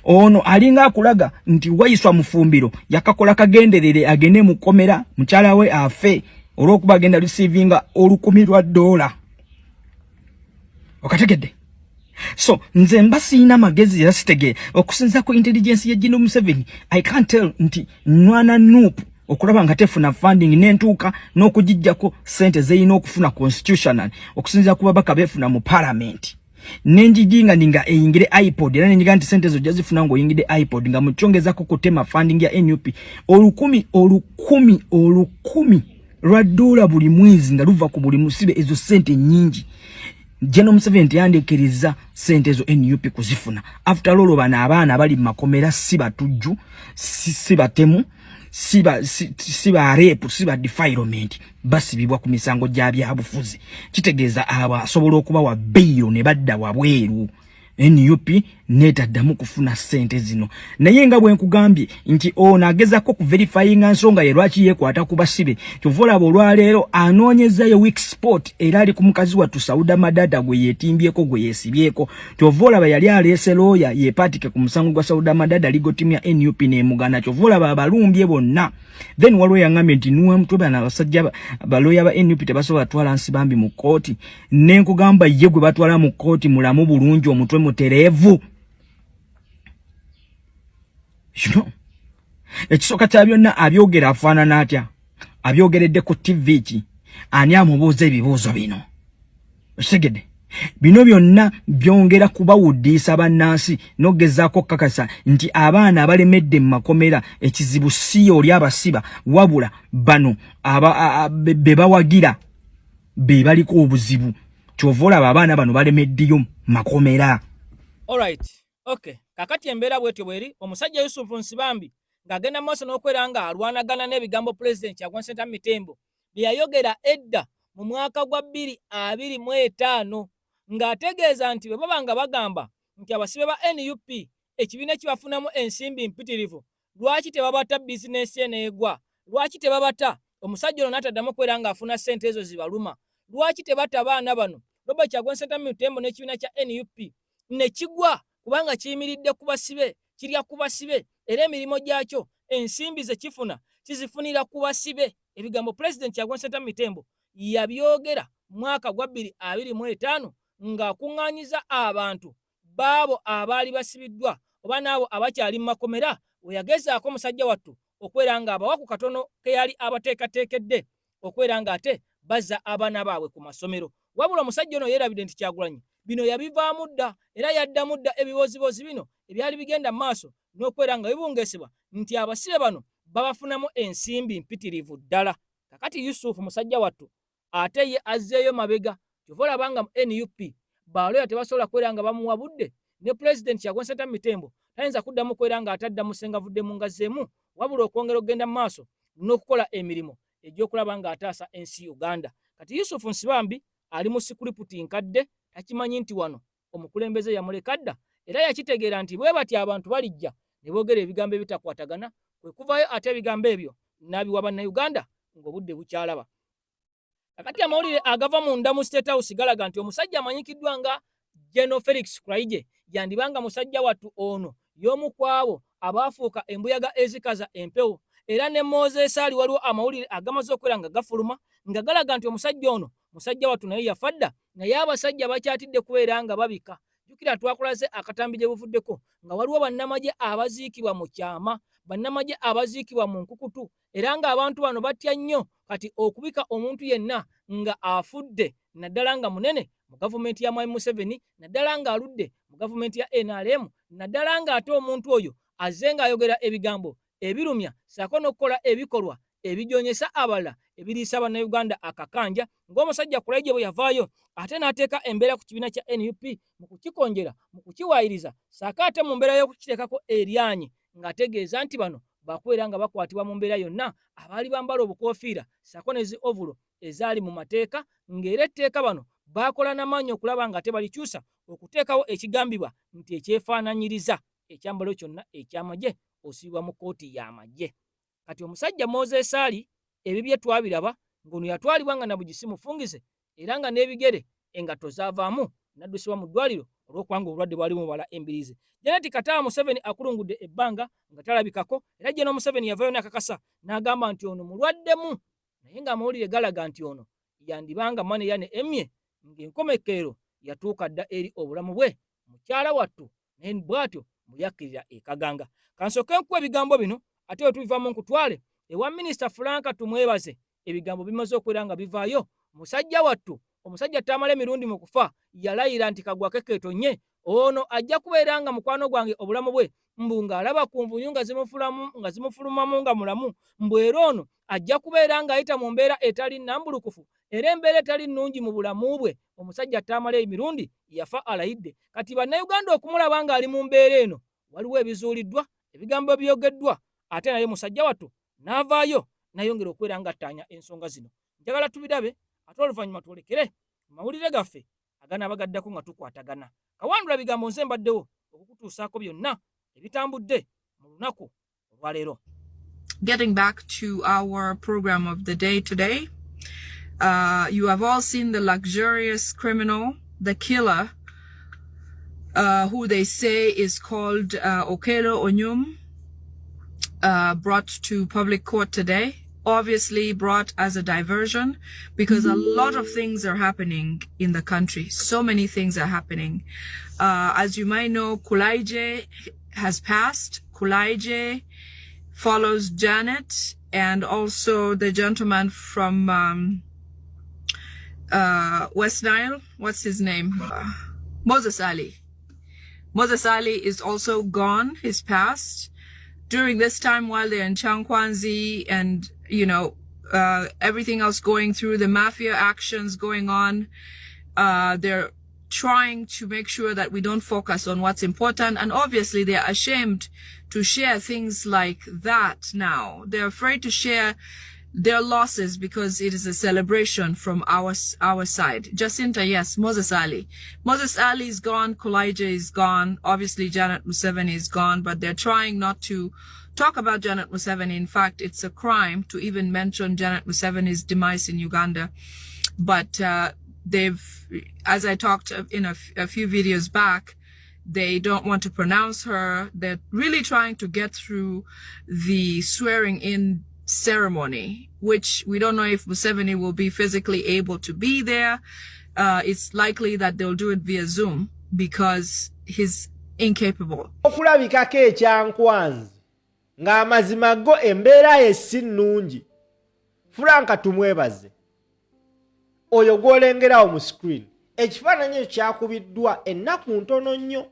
Ono alinga kulaga nti wayiswa mufumbiro yakakola kagenderere agene mukomera mchala we afe olwokuba agenda receivinga $10,000. Okategedde. So nze mbasina magezi yasitege okusinza ku intelligence ya General Museveni. I can't tell nti nwana nupu okulaba nga tefuna funding nentuuka n'okugijjako sente zeyina okufuna constitutional okusinza ku babaka befuna mu parliament. Nenjijinga ninga eyingire iPod era nenjiga nti sente zo jazifuna ngo yingide iPod nga muchongeza ko kutema funding ya NUP olukumi lwa dola buli mwezi nga luva ku buli musibe ezo sente nyingi. General Museveni yandekeriza sente zo NUP kuzifuna. After all bana abaana bali makomera siba tujju siba temu siba rape siba defilement basi bibwa ku misango gya byabufuzi kitegeeza aba sobola okuba wa bail ne badda wabweru NUP netaddamu kufuna sente zino naye nga bwe nkugambye nti ono agezako ku verifyinga nsonga ye lwaki yekwata ku basibe kyovula olwaleero anoonyezayo weak spot era ali ku mukazi wattu Sauda Madada gwe yetimbyeko gwe yesibyeko kyovula ba yali alese lawyer yepatike ku musango gwa Sauda Madada ligo timu ya NUP ne mugana kyovula babalumbye bonna then waliwo yangamye nti nuwe mutwe na basajja baloya ba NUP tebasobola twala nsibambi mu kooti nenkugamba ye gwe batwala mu kooti mulamu bulungi omutwe muterevu. Ekisoka kya byonna abyogera afaanana atya abyogeredde ku TV ki ani amubuuza ebibuuzo bino osegede bino byonna byongera kubawuddisa bannansi nogezaako kakasa nti abaana abalemedde mu makomera ekizibu si oli abasiba wabula bano be bawagira be baliko obuzibu kyovola abaana bano balemeddeyo makomera. Alright, okay. Kakati embeera bwetyo bweri omusajja Yusuf Nsibambi ng'agenda maaso n'okwera nga alwanagana n'ebigambo President Kyagulanyi Ssentamu Tembo bye yayogera edda mu mwaka gwa 2025 ng'ategeeza nti bwe baba nga bagamba nti abasibe ba NUP ekibiina kibafunamu ensimbi mpitirivu lwaki tebabata bizinesi eneegwa lwaki tebabata omusajja ono n'ataddamu okwera ng'afuna ssente ezo zibaluma lwaki tebata abaana bano Robert Kyagulanyi Ssentamu Tembo n'ekibiina kya NUP ne kigwa kubanga kiyimiridde ku basibe kirya ku basibe era emirimu gyakyo ensimbi ze kifuna kizifunira ku basibe. Ebigambo President Kyagulanyi Ssentamu Tembo yabyogera mwaka gwa 2025 ng'akuŋŋaanyiza abantu baabo abaali basibiddwa oba n'abo abakyali mu makomera we yagezaako omusajja wattu okwera nga abawa ku katono ke yali abateekateekedde okwera nga ate bazza abaana baabwe ku masomero. Wabula omusajja ono yeerabidde nti Kyagulanyi bino yabivaamu dda era yaddamu dda ebibozibozi bino ebyali bigenda mu maaso n'okwera nga bibungesebwa nti abasibe bano babafunamu ensimbi mpitirivu ddala. Kakati Yusuf musajja wattu ate ye azzeeyo mabega kyovola banga mu NUP baloya tebasobola kwera nga bamuwabudde ne President Kyagulanyi Ssentamu Tembo tayinza kuddamu kwera nga ataddamu sengavudde mu ngazzeemu wabula okwongera okugenda mu maaso n'okukola emirimu egy'okulaba nga ataasa ensi Uganda. Kati Yusuf Nsibambi ali mu sikuriputi nkadde takimanyi nti wano omukulembeze yamuleka dda era yakitegeera nti bwe bati abantu balijja ne boogera ebigambo ebitakwatagana kwe kuvayo ate ebigambo ebyo n'abiwa bannayuganda ng'obudde bukyalaba. Kakati amawulire agava munda mu State House galaga nti omusajja amanyikiddwa nga General Felix Kulayigye yandibanga musajja wattu ono y'omu kwabo abaafuuka embuyaga ezikaza empewo era ne Moses ali waliwo amawulire agamaze okwera nga gafuluma nga galaga nti omusajja ono musajja wattu naye yafadda naye abasajja bakyatidde kubeera nga babika. Jukira twakulaze akatambi gye buvuddeko nga waliwo bannamagye abaziikibwa mu kyama bannamagye abaziikibwa mu nkukutu era nga abantu bano batya nnyo kati okubika omuntu yenna nga afudde naddala nga munene mu gavumenti ya Mwai Museveni naddala nga aludde mu gavumenti ya NRM naddala nga ate omuntu oyo azze ng'ayogera ebigambo ebirumya saako n'okukola ebikolwa ebijonyesa abalala ebiriisa bannayuganda akakanja ng'omusajja Kulayigye bwe yavaayo ate n'ateeka embeera ku kibiina kya NUP mu kukikonjera mu kukiwaayiriza saako ate mu mbeera y'okukiteekako eryanyi ng'ategeeza nti bano bakwera nga bakwatibwa mu mbeera yonna abaali bambala obukoofiira saako n'ezi ovulo ezaali mu mateeka ng'era etteeka bano baakola n'amaanyi okulaba nga tebalikyusa okuteekawo ekigambibwa nti ekyefaananyiriza ekyambalo kyonna ekyamagye osibwa mu kooti y'amagye. Kati omusajja Moses Ali ebibye twabiraba ngono yatwalibwa nga nabugisi mufungise era nga n'ebigere engato zaavaamu naddusibwa mu ddwaliro olw'okubanga obulwadde bwali bumubala embirize. Janet Kataba Museveni akulungudde ebbanga nga talabikako era General Museveni yavayo n'akakasa n'agamba nti ono mulwaddemu naye ng'amawulire galaga nti ono yandibanga Maneya ne Emye ng'enkomekerero yatuuka dda eri obulamu bwe mukyala wattu naye bw'atyo muyakkirira ekaganga. Kansooke nkuwa ebigambo bino ate wetubivamu nkutwale ewa Minisita Frank Tumwebaze. Ebigambo bimaze okubeera nga bivaayo. Musajja wattu omusajja tamala emirundi mu kufa yalayira nti kagwake keetonye ono ajja kubeera nga mukwano gwange obulamu bwe mbu ng'alaba ku nvunyu nga zimufulumamu nga mulamu mbu era ono ajja kubeera ng'ayita mu mbeera etali nnambulukufu era embeera etali nnungi mu bulamu bwe. Omusajja tamala emirundi yafa alayidde. Kati bannayuganda okumulaba ng'ali mu mbeera eno waliwo ebizuuliddwa ebigambo ebyogeddwa ate naye musajja wattu n'avaayo nayongera okubeera nga attaanya ensonga zino. Njagala tubirabe ate oluvannyuma twolekere mawulire gaffe aganabagaddako nga tukwatagana. Kawandula bigambo nze mbaddewo okukutuusaako byonna ebitambudde mu lunaku olwaleero. Getting back to our program of the day today, you have all seen the luxurious criminal, the killer, who they say is called Okello Onyum, brought to public court today. Obviously brought as a diversion because a lot of things are happening in the country. So many things are happening. As you might know, Kulaije has passed. Kulaije follows Janet and also the gentleman from West Nile. What's his name? Moses Ali. Moses Ali is also gone. He's passed. During this time while they're in Changkwanzi and, you know, everything else going through, the mafia actions going on, they're trying to make sure that we don't focus on what's important. And obviously they're ashamed to share things like that now. They're afraid to share their losses because it is a celebration from our side. Jacinta, yes, Moses Ali. Moses Ali is gone, Kulaije is gone, obviously Janet Museveni is gone, but they're trying not to talk about Janet Museveni. In fact, it's a crime to even mention Janet Museveni's demise in Uganda. But they've, as I talked in a few videos back, they don't want to pronounce her. They're really trying to get through the swearing in ceremony, which we don't know if Museveni will be physically able to be there. It's likely that they'll do it via Zoom because he's incapable. Okulabikako ekyankwanzi ng'amazima go embeera ye si nnungi. Frank Tumwebaze oyo gw'olengerawo mu screen ekifaananyi ekyo kyakubiddwa ennaku ntono nnyo.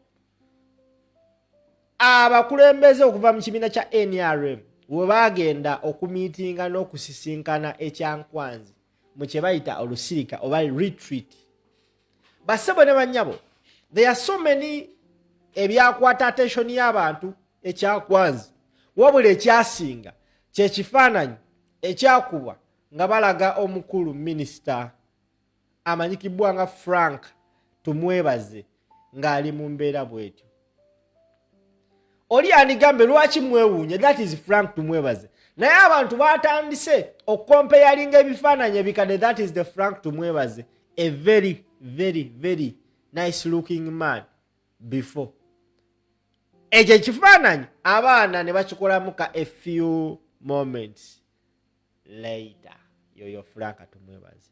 Abakulembeze okuva mu kibiina kya NRM we bagenda okumiitinga n'okusisinkana ekyankwanzi mu kye bayita olusirika oba retreat. Bassebo ne bannyabo, there are so many ebyakwata attention y'abantu ekyankwanzi wabula ekyasinga kye kifaananyi ekyakubwa nga balaga omukulu minisita amanyikibwa nga Frank Tumwebaze ng'ali mu mbeera bwetyo. Oli anigambe lwaki mwewuunye, that is Frank Tumwebaze. Naye abantu batandise okukompeyalinga ebifaananyi ebikadde, that is the Frank Tumwebaze, a very, very, very nice looking man before. Ekyo ekifaananyi abaana ne bakikolamu ka a few moments later. Yoyo Frank Tumwebaze.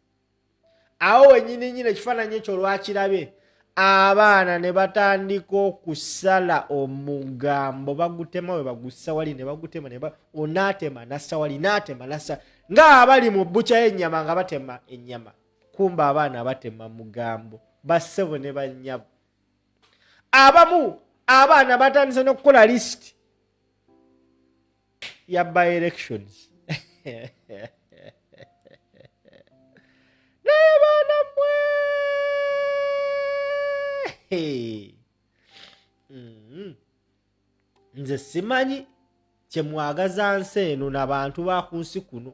Awo wennyini ekifaananyi ekyo lwakirabe abaana ne batandika okusala omugambo bagutema we bagussa wali ne bagutema ne onaatema nassa wali naatema nassa ng'abali mu bbuca y'ennyama nga batema ennyama. Kumba abaana batema mugambo bassebo ne bannyabo. Abamu abaana batandise n'okukola list ya by elections. Naye baana mwe nze simanyi kye mwagaza nsi eno n'abantu ba ku nsi kuno,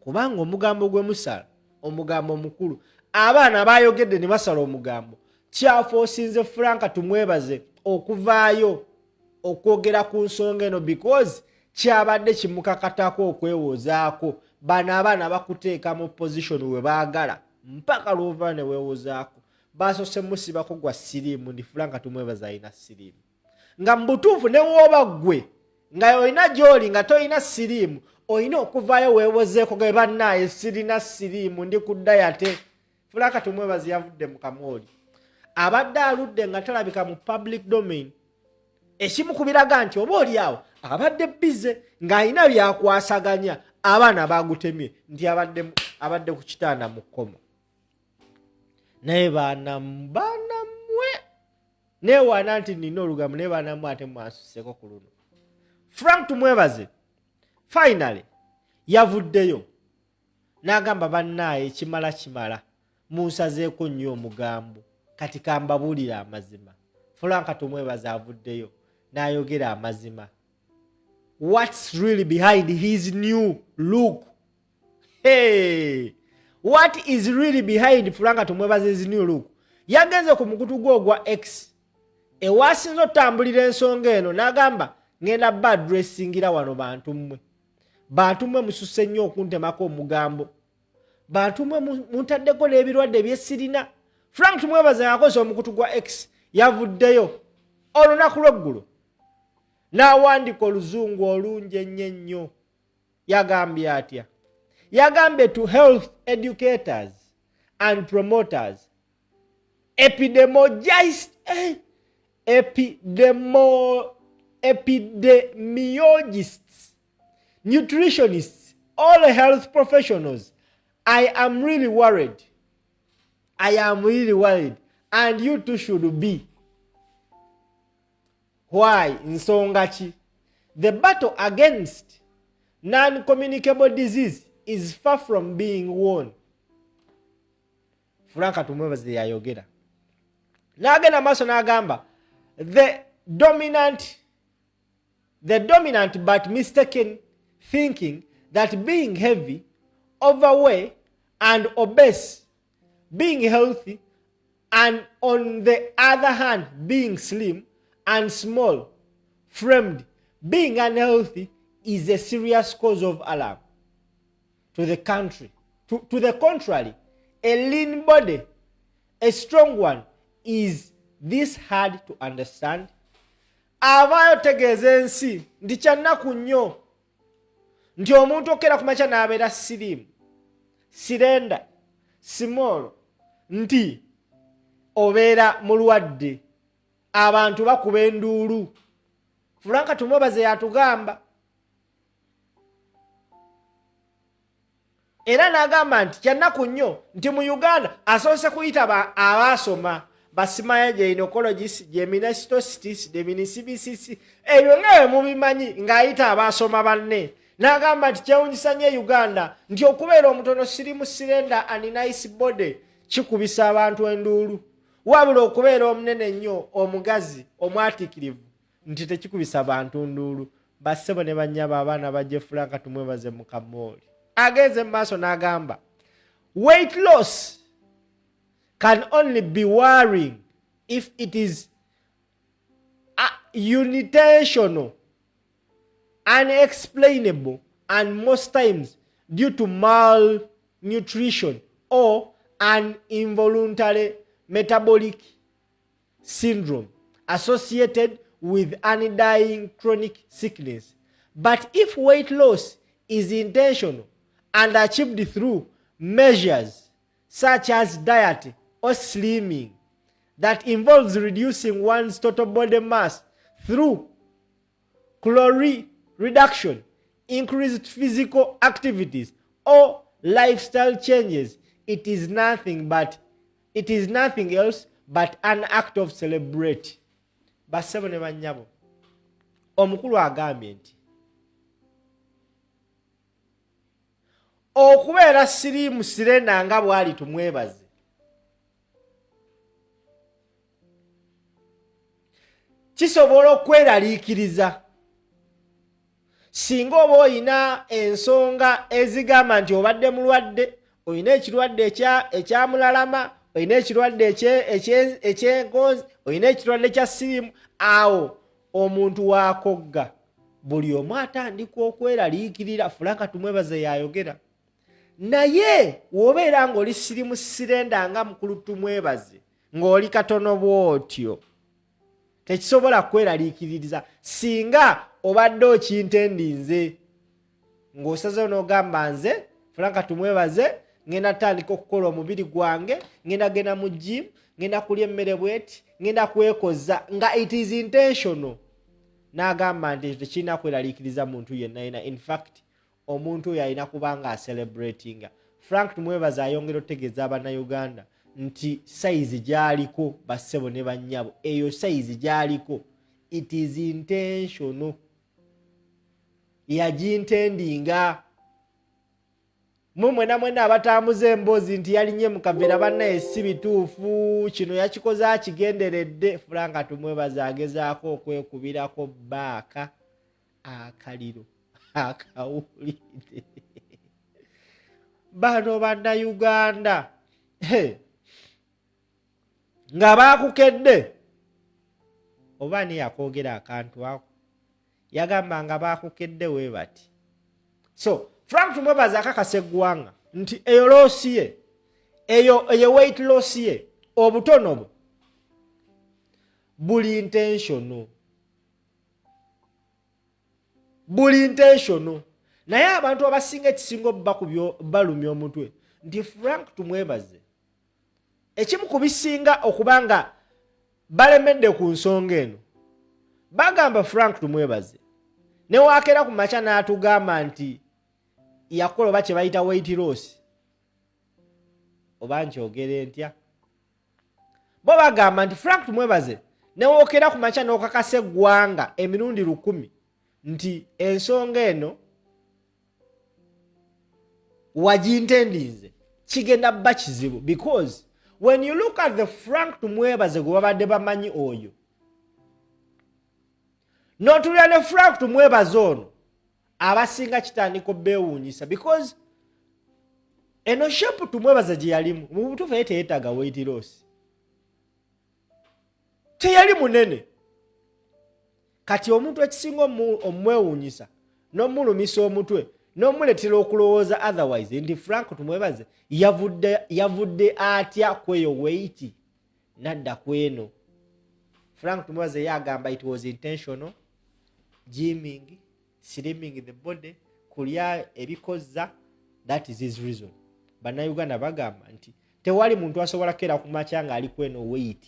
kubanga omugambo gwe musala omugambo mukulu. Abaana bayogedde ne basala omugambo kyafoosinze Frank Tumwebaze okuvaayo okwogera ku nsonga eno because kyabadde kimukakatako okwewozaako bano abaana bakuteeka mu position we baagala mpaka lwova ne weewozaako baasose musibako gwa siriimu ndi Frank tumwebaza alina siriimu nga mbutuufu ne wooba ggwe nga olina gy'oli nga tolina siriimu olina okuvaayo weewozeeko ge bannaaye sirina siriimu ndi ku dayate Frank tumwebaza yavudde mu kamooli abadde aludde nga talabika mu public domain ekimukubiraga nti oba oli awo abadde bize ng'alina byakwasaganya abaana bagutemye nti abadde ku kitanda mu kkomo naye baanamwe neewaana nti nina olugamu naye baanamwe ate mwasuseko ku luno Frank tumwebaze finally yavuddeyo n'agamba bannaaye kimala munsazeeko nnyo omugambo kati kambabuulira amazima Frank tumwebaze avuddeyo n'ayogera amazima what's really behind his new look. Hey, what is really behind Frank tumwebaze's new look? Yagenze ku mukutu gwo gwa X ewasinza otambulira ensonga eno n'agamba ngenda badressingira wano bantu mmwe mususse nnyo okuntemako omugambo bantu mmwe muntaddeko n'ebirwadde byesirina. Frank tumwebaze yakoze omukutu gwa X yavuddeyo olunaku lw'eggulo n'awandika oluzungu olungi ennyo yagambye atya yagambye to health educators and promoters epidemiologists, nutritionists, all health professionals, I am really worried, and you too should be. Why? Nsonga ki? The battle against non-communicable disease is far from being won. Frank tumwebaze yayogera n'agenda maaso n'agamba the dominant but mistaken thinking that being heavy, overweight and obese, being healthy, and on the other hand being slim and small framed, being unhealthy is a serious cause of alarm to the country. To the contrary, a lean body, a strong one, is this hard to understand? Avayo tegeeza ensi ndi kyannaku nnyo nti omuntu okera ku makya n'abeera siriimu, sirenda, simolo, nti obeera mulwadde, abantu bakuba enduulu. Frank tumwebaze yatugamba era n'agamba nti kyannaku nnyo nti mu Uganda asoose kuyita abaasoma basimaya gynecologist, gynestocyst, gyCBCC, ebyo nga mubimanyi ng'ayita abaasoma banne. N'agamba nti kyewunyisa nnyo Uganda nti okubeera omutono sirimu, sirenda and nice body kikubisa abantu enduulu, wabula okubeera omunene nnyo, omugazi, omwatikirivu nti tekikubisa bantu nduulu. Bassebo ne bannyaba abaana bajje Frank tumwebaze mu kamooli. Agenze mu maaso n'agamba weight loss can only be worrying if it is unintentional, unexplainable, and most times due to malnutrition or an involuntary metabolic syndrome associated with undying chronic sickness. But if weight loss is intentional and achieved through measures such as diet or slimming that involves reducing one's total body mass through calorie reduction, increased physical activities, or lifestyle changes, it is nothing else but an act of celebrate. Bassebo ne bannyabo omukulu agambye nti okubeera siriimu sirenda nga bwali tumwebaze kisobola okweraliikiriza singa oba oyina ensonga ezigamba nti obadde mulwadde, oyina ekirwadde ekyamulalama, oyina ekirwadde ekyengonzi, oyina ekirwadde kya siriimu, awo omuntu wakogga buli omu atandika okweraliikirira. Frank Tumwebaze yayogera naye wobeera ng'oli sirimu sirenda nga mukulu Tumwebaze ng'oli katono bw'otyo tekisobola kweraliikiririza singa obadde okintendinze ng'osazeewo n'ogamba nze Frank Tumwebaze ngenda tandika okukola omubiri gwange ngenda genda mu gym ngenda kulya emmere bweti ngenda kwekoza nga it is intentional n'agamba nti tekirina kweraliikiriza muntu yenna. In fact omuntu oyo alina kubanga acelebratinga. Frank Tumwebaze ayongera otegeeza Abannayuganda nti size gy'aliko bassebo ne bannyabo eyo size gy'aliko it is intentional yagintendinga. Mwena abatambuza emboozi nti yalinye mu kaveera bannaye si bituufu kino yakikoze akigenderedde. Frank Tumwebaze agezaako okwekubirako baaka akaliro akawulidde. Bano Bannayuganda nga baakukedde oba ani yakoogera akantu ako yagamba nga baakukedde we bati. So Frank Tumwebaze akakasa eggwanga nti eyo loosi ye eyo weight loss ye obutono bwo buli intentional naye abantu abasinga ekisinga balumya omutwe nti Frank Tumwebaze ekimu ku bisinga okubanga balemedde ku nsonga eno bagamba Frank Tumwebaze ne waakera ku makya n'atugamba nti yakola oba kye bayita weight loss oba nkyogere ntya bo bagamba nti Frank Tumwebaze ne wookera ku makya n'okakasa eggwanga emirundi 100 nti ensonga eno wagintendinze kigenda bba kizibu because when you look at the Frank Tumwebaze gwe babadde bamanyi oyo n'otulira ne Frank Tumwebaze ono abasinga kitandika beewuunyisa because eno shape Tumwebaze gye yalimu mu butuufu ye teyeetaaga weight loss teyali munene kati omuntu ekisinga omwewuunyisa n'omulumisa omutwe n'omuletera okulowooza otherwise nti Frank Tumwebaze yavudde atya kweyo weight nadda kweno. Frank Tumwebaze yagamba it was intentional gymming slimming the body kulya ebikoza that is his reason. Bannayuganda bagamba nti tewali muntu asobola kera ku makya nga ali kweno weight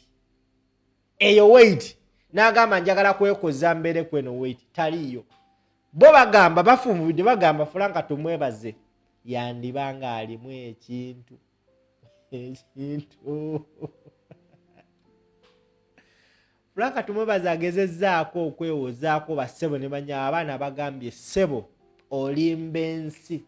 eyo weight n'agamba njagala kwekoza mbere kweno weight taliyo. Bo bagamba bafumbudde bagamba Frank Tumwebaze yandibanga alimu ekintu Frank Tumwebaze agezezzaako okwewozaako bassebo ne banya abaana bagambye ssebo olimba ensi.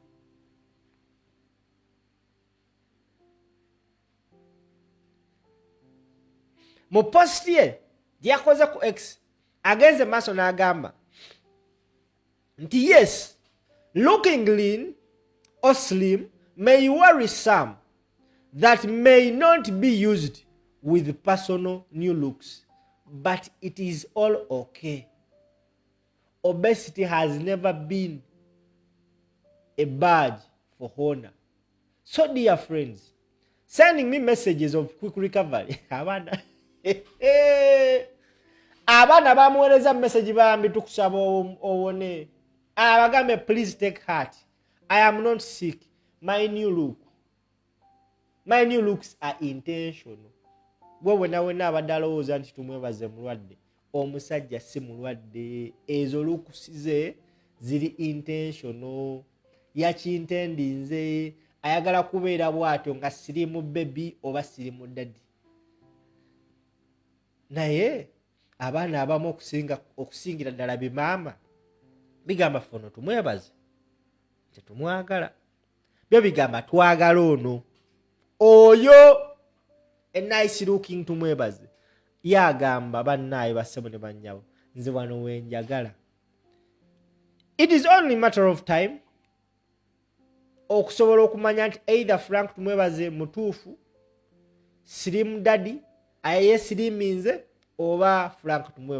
Mu post ye gyakoze ku X agenze maaso n'agamba nti yes, looking lean or slim may worry some that may not be used with personal new looks, but it is all okay. Obesity has never been a badge for honor. So dear friends, sending me messages of quick recovery abana bamuweereza message bambi tukusaba owone abagambe please take heart, I am not sick, my new looks are intentional. Gwe wena abadde alowooza nti Tumwebaze mulwadde, omusajja si mulwadde, ezo lukusize ziri intentional, yakintendinze, ayagala kubeera bw'atyo nga sirimu baby oba sirimu daddy. Naye abaana abamu okusingira ddala bimaama bigamba fono Tumwebaze tetumwagala, byo bigamba twagala ono oyo a nice looking Tumwebaze yagamba bannaye bassebo ne bannyabo nze wano wenjagala. It is only matter of time okusobola okumanya nti either Frank Tumwebaze mutuufu slim daddy aye sliminze oba Frank Tumwebaze